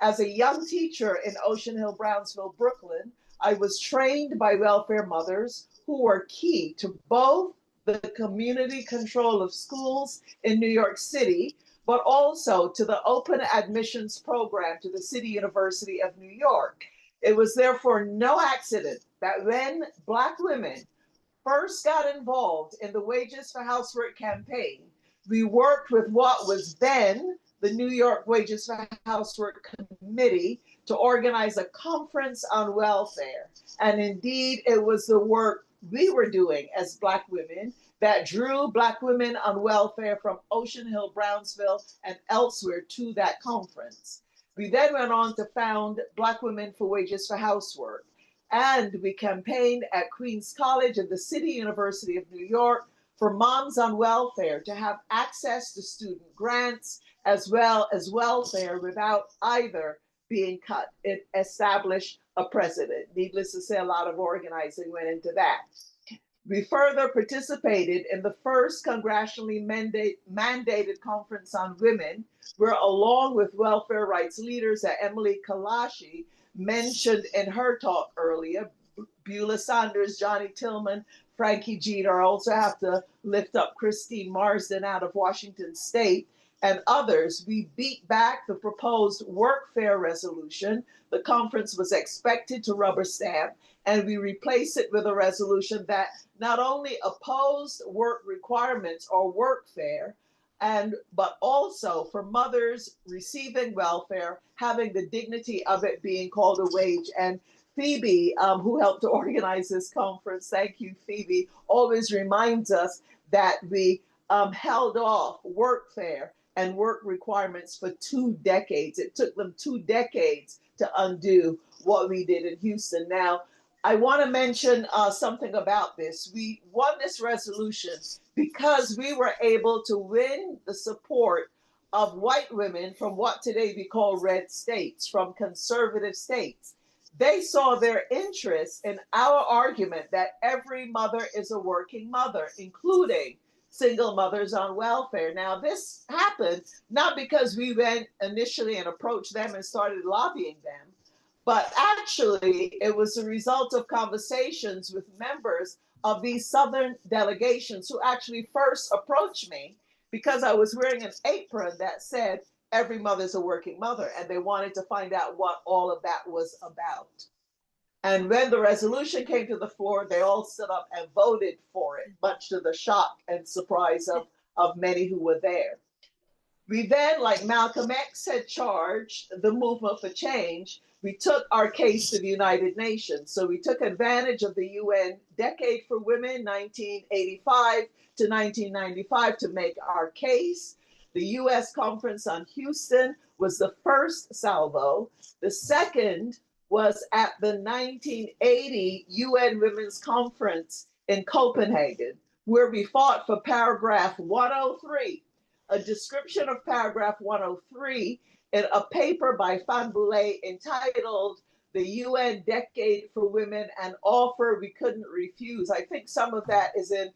As a young teacher in Ocean Hill, Brownsville, Brooklyn, I was trained by welfare mothers who were key to both the community control of schools in New York City, but also to the open admissions program to the City University of New York. It was therefore no accident that when Black women first got involved in the Wages for Housework campaign, we worked with what was then the New York Wages for Housework Committee to organize a conference on welfare. And indeed, it was the work we were doing as Black women that drew Black women on welfare from Ocean Hill, Brownsville, and elsewhere to that conference. We then went on to found Black Women for Wages for Housework. And we campaigned at Queens College and the City University of New York for moms on welfare to have access to student grants as well as welfare without either being cut. It established a precedent. Needless to say, a lot of organizing went into that. We further participated in the first congressionally mandated conference on women, where along with welfare rights leaders that Emily Kalashi mentioned in her talk earlier, Beulah Saunders, Johnny Tillman, Frankie Jeter, I also have to lift up Christine Marsden out of Washington State, and others, we beat back the proposed workfare resolution the conference was expected to rubber stamp, and we replaced it with a resolution that not only opposed work requirements or workfare, but also for mothers receiving welfare, having the dignity of it being called a wage. And Phoebe, who helped to organize this conference, thank you, Phoebe, always reminds us that we held off workfare and work requirements for 2 decades. It took them 2 decades to undo what we did in Houston. Now, I want to mention something about this. We won this resolution because we were able to win the support of white women from what today we call red states, from conservative states. They saw their interest in our argument that every mother is a working mother, including single mothers on welfare. Now, this happened not because we went initially and approached them and started lobbying them, but actually it was a result of conversations with members of these Southern delegations who actually first approached me because I was wearing an apron that said, every mother's a working mother, and they wanted to find out what all of that was about. And when the resolution came to the floor, they all stood up and voted for it, much to the shock and surprise of many who were there. We then, like Malcolm X had charged the movement for change, we took our case to the United Nations. So we took advantage of the UN Decade for Women, 1985 to 1995, to make our case. The US Conference on Houston was the first salvo. The second was at the 1980 UN Women's Conference in Copenhagen, where we fought for paragraph 103, a description of paragraph 103 in a paper by Fanboulay entitled The UN Decade for Women, an Offer We Couldn't Refuse. I think some of that is in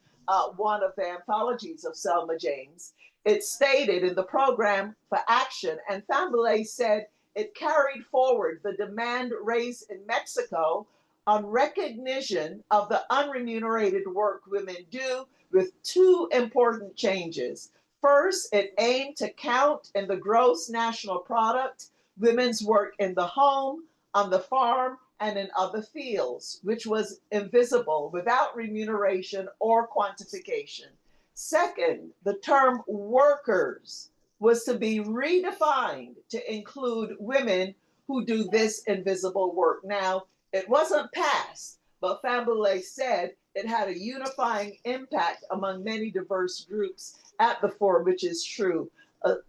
one of the anthologies of Selma James. It stated in the program for action, and Fanboulay said, it carried forward the demand raised in Mexico on recognition of the unremunerated work women do, with 2 important changes. First, it aimed to count in the gross national product women's work in the home, on the farm, and in other fields, which was invisible without remuneration or quantification. Second, the term workers was to be redefined to include women who do this invisible work. Now, it wasn't passed, but Fanboulay said it had a unifying impact among many diverse groups at the forum, which is true.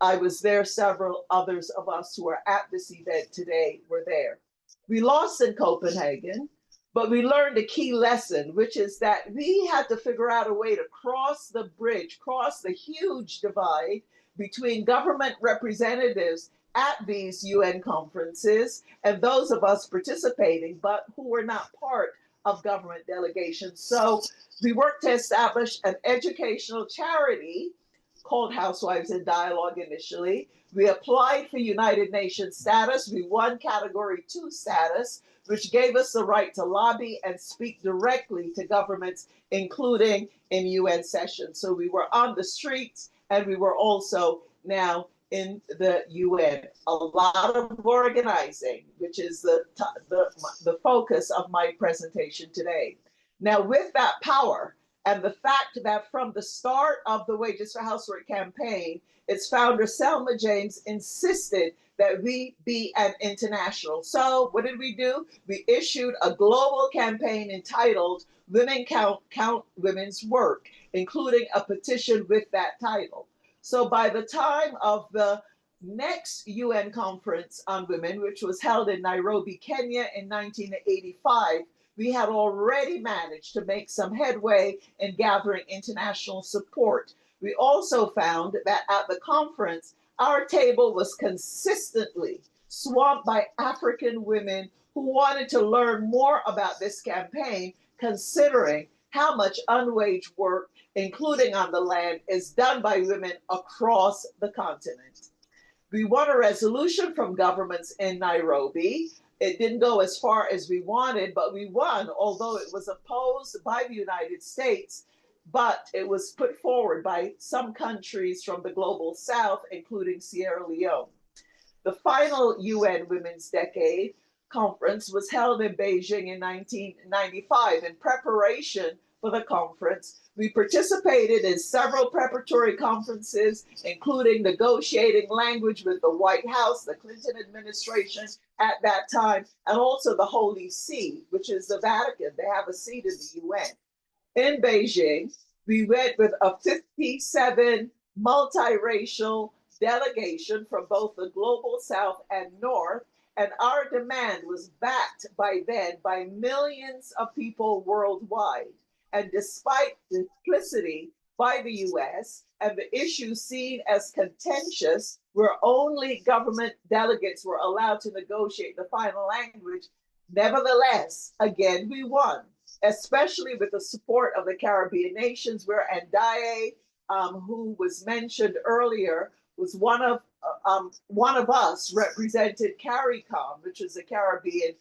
I was there, several others of us who are at this event today were there. We lost in Copenhagen, but we learned a key lesson, which is that we had to figure out a way to cross the bridge, cross the huge divide between government representatives at these UN conferences and those of us participating, but who were not part of government delegations. So we worked to establish an educational charity called Housewives in Dialogue initially. We applied for United Nations status. We won Category 2 status, which gave us the right to lobby and speak directly to governments, including in UN sessions. So we were on the streets, and we were also now in the UN. A lot of organizing, which is the focus of my presentation today. Now, with that power, and the fact that from the start of the Wages for Housework campaign, its founder, Selma James, insisted that we be an international. So what did we do? We issued a global campaign entitled Women Count Women's Work, including a petition with that title. So by the time of the next UN conference on women, which was held in Nairobi, Kenya in 1985, we had already managed to make some headway in gathering international support. We also found that at the conference, our table was consistently swamped by African women who wanted to learn more about this campaign, considering how much unwaged work, including on the land, is done by women across the continent. We won a resolution from governments in Nairobi. It didn't go as far as we wanted, but we won, although it was opposed by the United States, but it was put forward by some countries from the global south, including Sierra Leone. The final UN Women's Decade conference was held in Beijing in 1995. In preparation for the conference, we participated in several preparatory conferences, including negotiating language with the White House, the Clinton administration at that time, and also the Holy See, which is the Vatican. They have a seat in the UN. In Beijing, we went with a 57 multiracial delegation from both the global south and north, and our demand was backed by then by millions of people worldwide. And despite duplicity by the US and the issue seen as contentious, where only government delegates were allowed to negotiate the final language, nevertheless, again, we won, especially with the support of the Caribbean nations, where Ndaye, who was mentioned earlier, was one of us represented CARICOM, which is the Caribbean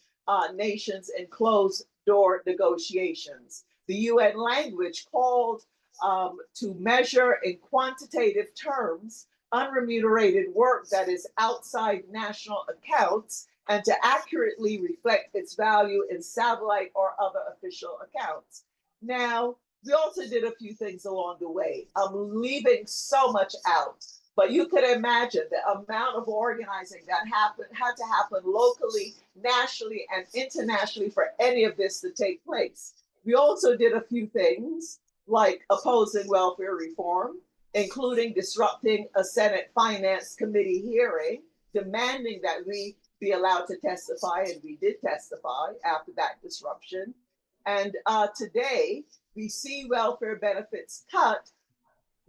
nations in closed door negotiations. The UN language called to measure in quantitative terms unremunerated work that is outside national accounts and to accurately reflect its value in satellite or other official accounts. Now, we also did a few things along the way. I'm leaving so much out, but you could imagine the amount of organizing that had to happen locally, nationally, and internationally for any of this to take place. We also did a few things like opposing welfare reform, including disrupting a Senate Finance Committee hearing, demanding that we be allowed to testify, and we did testify after that disruption. And today, we see welfare benefits cut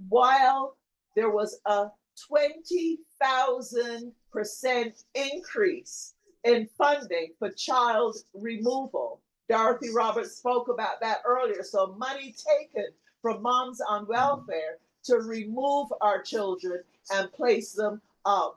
while there was a 20,000% increase in funding for child removal. Dorothy Roberts spoke about that earlier. So money taken from moms on welfare to remove our children and place them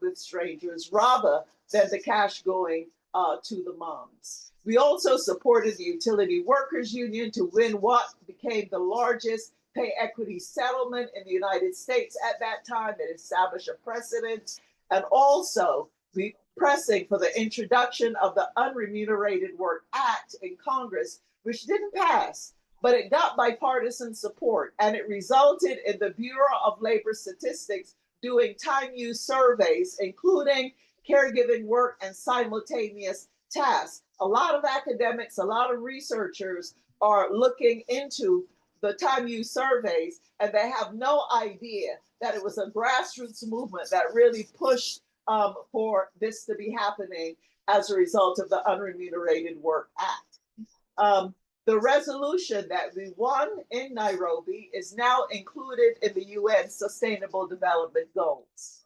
with strangers rather than the cash going to the moms. We also supported the Utility Workers Union to win what became the largest pay equity settlement in the United States at that time. It established a precedent. And also, we pressing for the introduction of the Unremunerated Work Act in Congress, which didn't pass, but it got bipartisan support, and it resulted in the Bureau of Labor Statistics doing time use surveys, including caregiving work and simultaneous tasks. A lot of academics, a lot of researchers are looking into the time use surveys, and they have no idea that it was a grassroots movement that really pushed for this to be happening as a result of the Unremunerated Work Act. The resolution that we won in Nairobi is now included in the UN Sustainable Development Goals.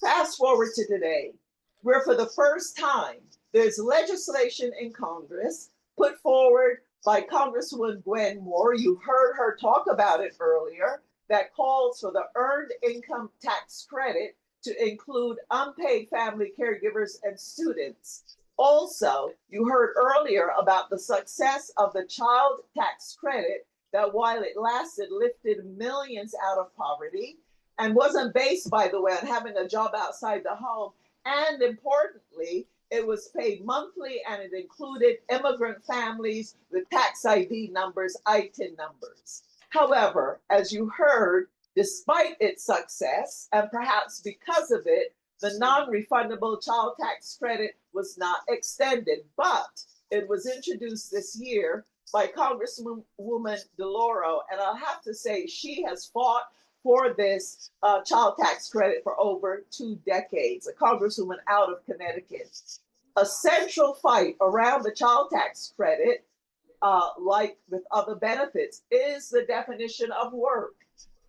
Fast forward to today, where for the first time, there's legislation in Congress put forward by Congresswoman Gwen Moore. You heard her talk about it earlier, that calls for the earned income tax credit to include unpaid family caregivers and students. Also, you heard earlier about the success of the child tax credit that, while it lasted, lifted millions out of poverty and wasn't based, by the way, on having a job outside the home. And importantly, it was paid monthly and it included immigrant families with tax ID numbers, ITIN numbers. However, as you heard, despite its success, and perhaps because of it, the non-refundable child tax credit was not extended, but it was introduced this year by Congresswoman DeLauro, and I'll have to say she has fought for this child tax credit for over 2 decades, a congresswoman out of Connecticut. A central fight around the child tax credit, like with other benefits, is the definition of work.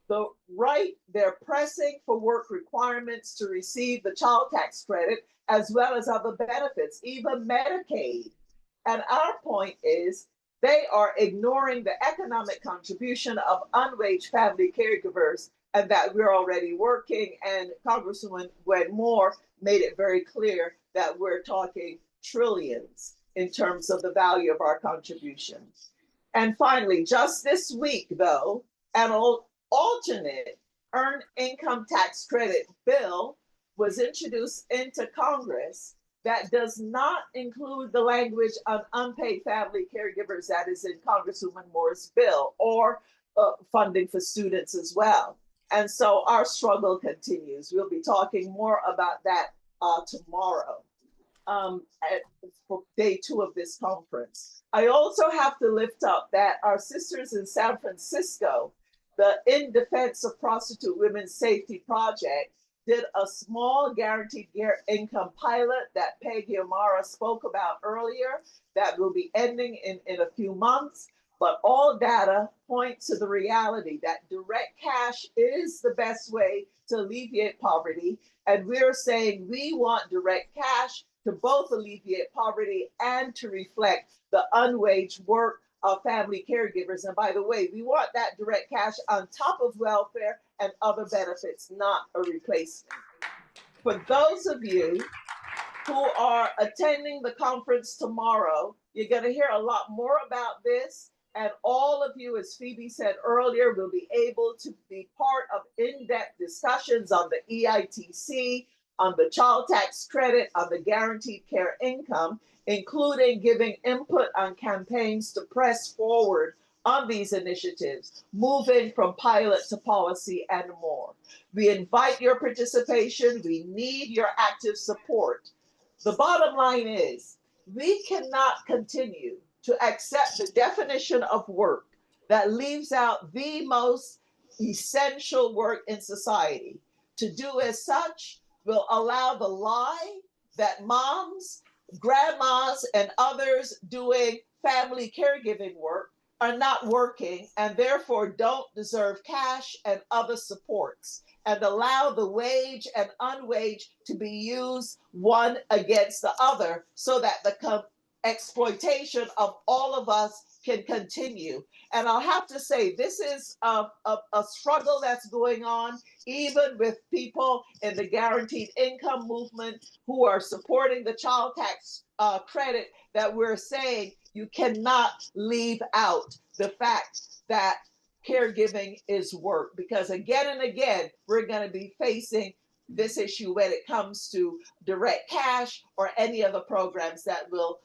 The right, they're pressing for work requirements to receive the child tax credit, as well as other benefits, even Medicaid. And our point is they are ignoring the economic contribution of unwaged family caregivers, and that we're already working. And Congresswoman Gwen Moore made it very clear that we're talking trillions in terms of the value of our contribution. And finally, just this week, though, an alternate earned income tax credit bill was introduced into Congress that does not include the language on unpaid family caregivers that is in Congresswoman Moore's bill, or funding for students as well. And so our struggle continues. We'll be talking more about that tomorrow for day 2 of this conference. I also have to lift up that our sisters in San Francisco, the In Defense of Prostitute Women's Safety Project, did a small guaranteed income pilot that Peggy Amara spoke about earlier that will be ending in a few months. But all data points to the reality that direct cash is the best way to alleviate poverty. And we're saying we want direct cash to both alleviate poverty and to reflect the unwaged work of family caregivers. And by the way, we want that direct cash on top of welfare and other benefits, not a replacement. For those of you who are attending the conference tomorrow, you're going to hear a lot more about this. And all of you, as Phoebe said earlier, will be able to be part of in-depth discussions on the EITC, on the child tax credit, on the guaranteed care income, including giving input on campaigns to press forward on these initiatives, moving from pilot to policy and more. We invite your participation. We need your active support. The bottom line is we cannot continue to accept the definition of work that leaves out the most essential work in society. To do as such will allow the lie that moms, grandmas, and others doing family caregiving work are not working and therefore don't deserve cash and other supports, and allow the wage and unwaged to be used one against the other so that the exploitation of all of us can continue. And I'll have to say, this is a struggle that's going on even with people in the guaranteed income movement who are supporting the child tax credit, that we're saying you cannot leave out the fact that caregiving is work, because again and again, we're going to be facing this issue when it comes to direct cash or any other programs that will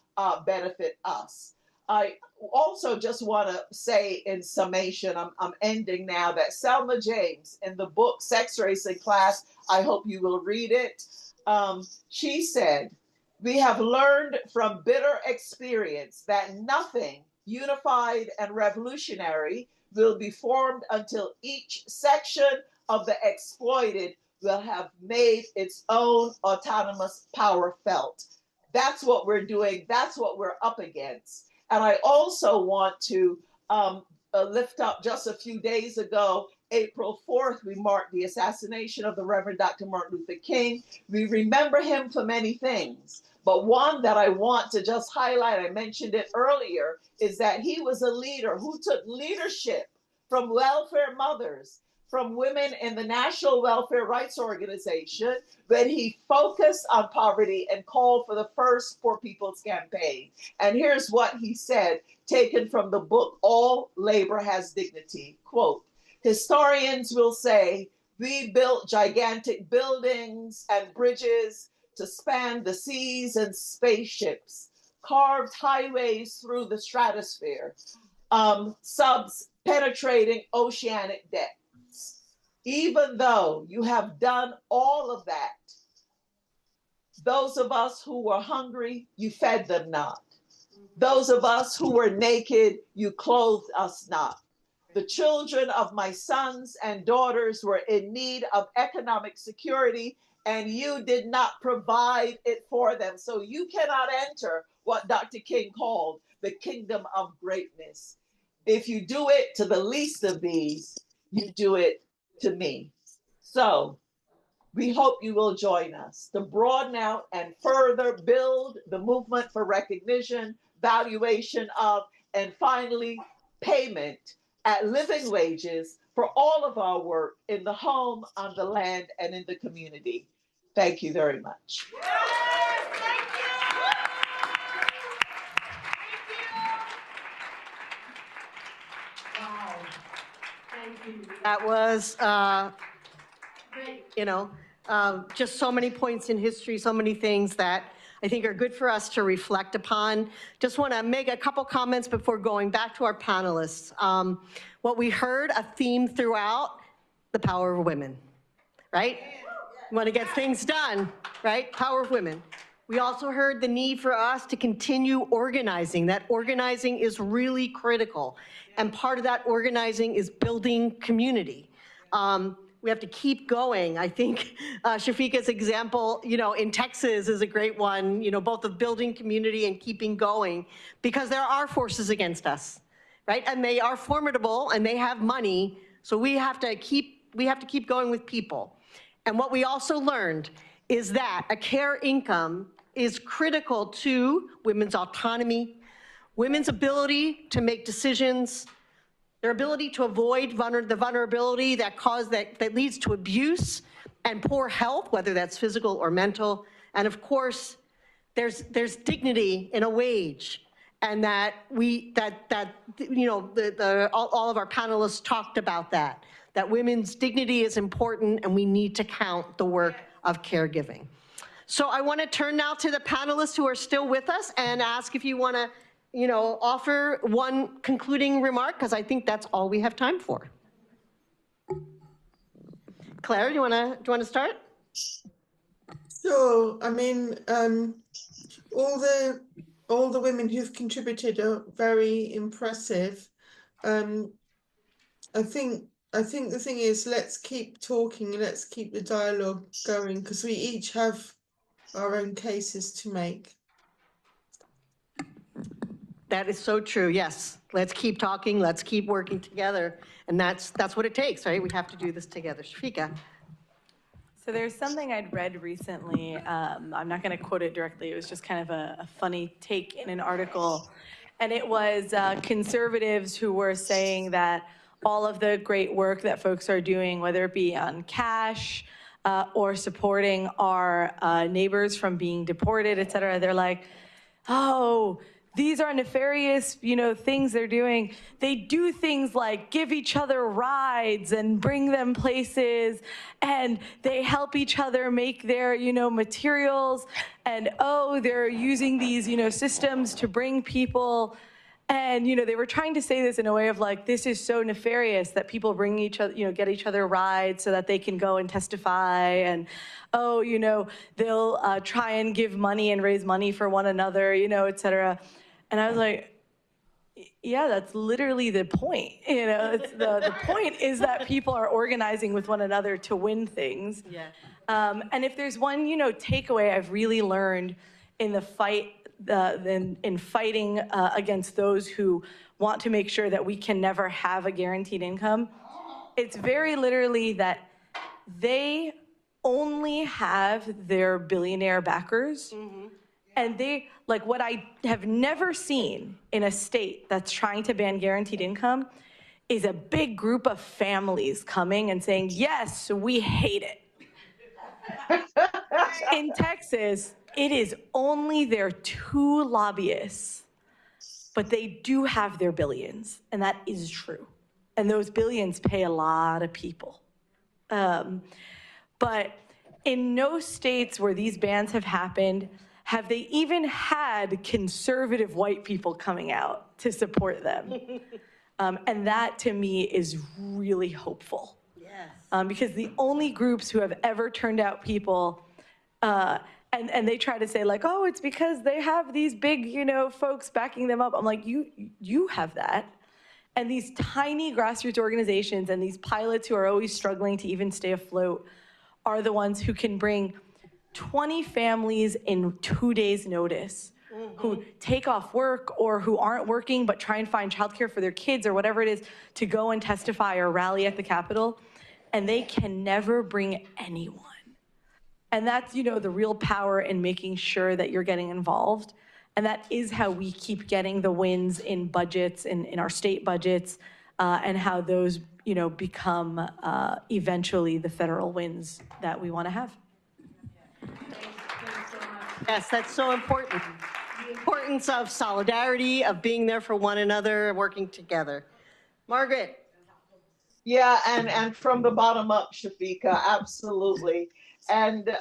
benefit us. I also just want to say in summation, I'm ending now, that Selma James in the book Sex, Race, and Class, I hope you will read it. She said, "We have learned from bitter experience that nothing unified and revolutionary will be formed until each section of the exploited will have made its own autonomous power felt." That's what we're doing. That's what we're up against. And I also want to lift up, just a few days ago, April 4th, we marked the assassination of the Reverend Dr. Martin Luther King. We remember him for many things, But one that I want to just highlight, I mentioned it earlier, is that he was a leader who took leadership from welfare mothers, from women in the National Welfare Rights Organization, when he focused on poverty and called for the first Poor People's Campaign. And here's what he said, taken from the book, All Labor Has Dignity. Quote, historians will say, we built gigantic buildings and bridges to span the seas and spaceships, carved highways through the stratosphere, subs penetrating oceanic depths. Even though you have done all of that, those of us who were hungry, you fed them not. Those of us who were naked, you clothed us not. The children of my sons and daughters were in need of economic security, and you did not provide it for them. So you cannot enter what Dr. King called the kingdom of greatness. If you do it to the least of these, you do it to me. So we hope you will join us to broaden out and further build the movement for recognition, valuation of, and finally, payment at living wages for all of our work in the home, on the land, and in the community. Thank you very much. That was, just so many points in history, so many things that I think are good for us to reflect upon. Just want to make a couple comments before going back to our panelists. What we heard, a theme throughout, the power of women, right? We want to get things done, right? Power of women. We also heard the need for us to continue organizing. That organizing is really critical. And part of that organizing is building community. We have to keep going. I think Shafeka's example, in Texas is a great one, both of building community and keeping going, because there are forces against us, right? And they are formidable and they have money. So we have to keep going with people. And what we also learned is that a care income is critical to women's autonomy, women's ability to make decisions, their ability to avoid the vulnerability that leads to abuse and poor health, whether that's physical or mental. And of course, there's dignity in a wage, and that all of our panelists talked about that women's dignity is important, and we need to count the work of caregiving. So I want to turn now to the panelists who are still with us and ask if you want to offer one concluding remark, because I think that's all we have time for. Claire, do you want to start? Sure. I mean, all the women who've contributed are very impressive. I think the thing is, let's keep talking, let's keep the dialogue going, because we each have our own cases to make. That is so true, yes. Let's keep talking, let's keep working together. And that's what it takes, right? We have to do this together. Shafeka. So there's something I'd read recently. I'm not going to quote it directly. It was just kind of a funny take in an article. And it was conservatives who were saying that all of the great work that folks are doing, whether it be on cash or supporting our neighbors from being deported, et cetera, they're like, oh, these are nefarious, things they're doing. They do things like give each other rides and bring them places, and they help each other make their, materials. And they're using these, systems to bring people. And, they were trying to say this in a way of like, this is so nefarious that people bring each other, get each other rides so that they can go and testify. And, they'll try and give money and raise money for one another, et cetera. And I was like, yeah, that's literally the point. It's the point is that people are organizing with one another to win things. Yeah. And if there's one, takeaway I've really learned in the fight, in fighting against those who want to make sure that we can never have a guaranteed income, it's very literally that they only have their billionaire backers And they, like, what I have never seen in a state that's trying to ban guaranteed income is a big group of families coming and saying, yes, we hate it. In Texas, it is only their 2 lobbyists, but they do have their billions, and that is true. And those billions pay a lot of people. But in no states where these bans have happened, have they even had conservative white people coming out to support them. And that, to me, is really hopeful. Yes. Because the only groups who have ever turned out people, and they try to say, like, oh, it's because they have these big, you know, folks backing them up. I'm like, you have that. And these tiny grassroots organizations and these pilots who are always struggling to even stay afloat are the ones who can bring 20 families in 2 days' notice, who take off work or who aren't working but try and find childcare for their kids or whatever it is to go and testify or rally at the Capitol, and they can never bring anyone. And that's, you know, the real power in making sure that you're getting involved. And that is how we keep getting the wins in budgets, in our state budgets, and how those, you know, become eventually the federal wins that we want to have. Yes, that's so important. The importance of solidarity, of being there for one another, working together. Margaret. Yeah, and from the bottom up, Shafeka, absolutely. And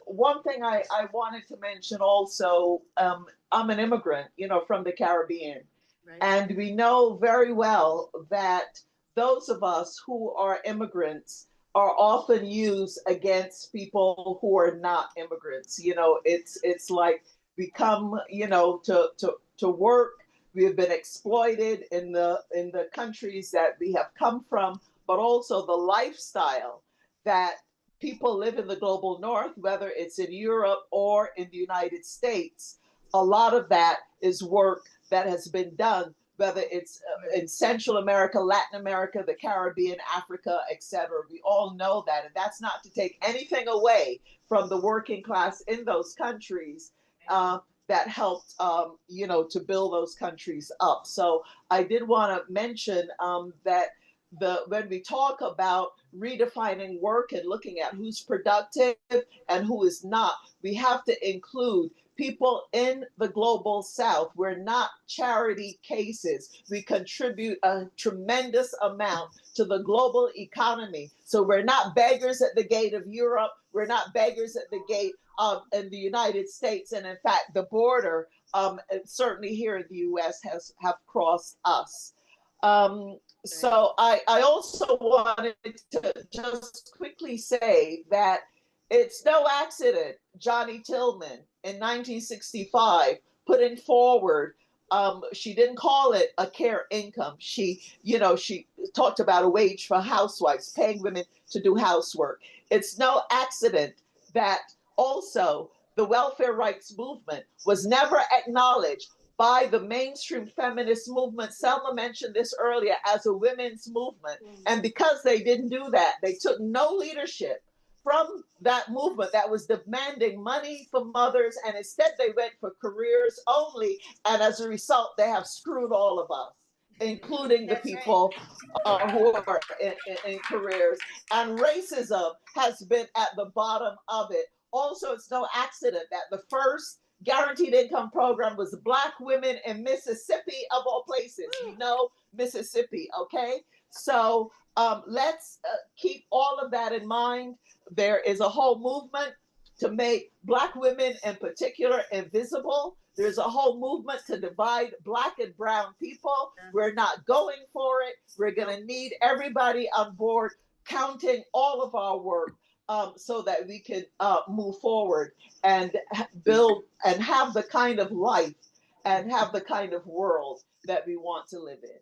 one thing I wanted to mention also, I'm an immigrant, you know, from the Caribbean. Right. And we know very well that those of us who are immigrants are often used against people who are not immigrants. You know, it's like we come, you know, to work. We have been exploited in the countries that we have come from, but also the lifestyle that people live in the global north, whether it's in Europe or in the United States. A lot of that is work that has been done, whether it's in Central America, Latin America, the Caribbean, Africa, etc. We all know that. And that's not to take anything away from the working class in those countries that helped, you know, to build those countries up. So I did want to mention that when we talk about redefining work and looking at who's productive and who is not, we have to include people in the global south. We're not charity cases. We contribute a tremendous amount to the global economy. So we're not beggars at the gate of Europe. We're not beggars at the gate in the United States. And in fact, the border, certainly here in the US, have crossed us. So I also wanted to just quickly say that it's no accident Johnny Tillman in 1965 putting forward, she didn't call it a care income. She talked about a wage for housewives, paying women to do housework. It's no accident that also the welfare rights movement was never acknowledged by the mainstream feminist movement. Selma mentioned this earlier as a women's movement. And because they didn't do that, they took no leadership from that movement that was demanding money for mothers, and instead they went for careers only. And as a result, they have screwed all of us, including the people who are in careers. And racism has been at the bottom of it. Also, it's no accident that the first guaranteed income program was Black women in Mississippi, of all places. You know, Mississippi, okay? So let's keep all of that in mind. There is a whole movement to make Black women in particular invisible. There's a whole movement to divide Black and brown people. We're not going for it. We're going to need everybody on board, counting all of our work so that we can move forward and build and have the kind of life and have the kind of world that we want to live in.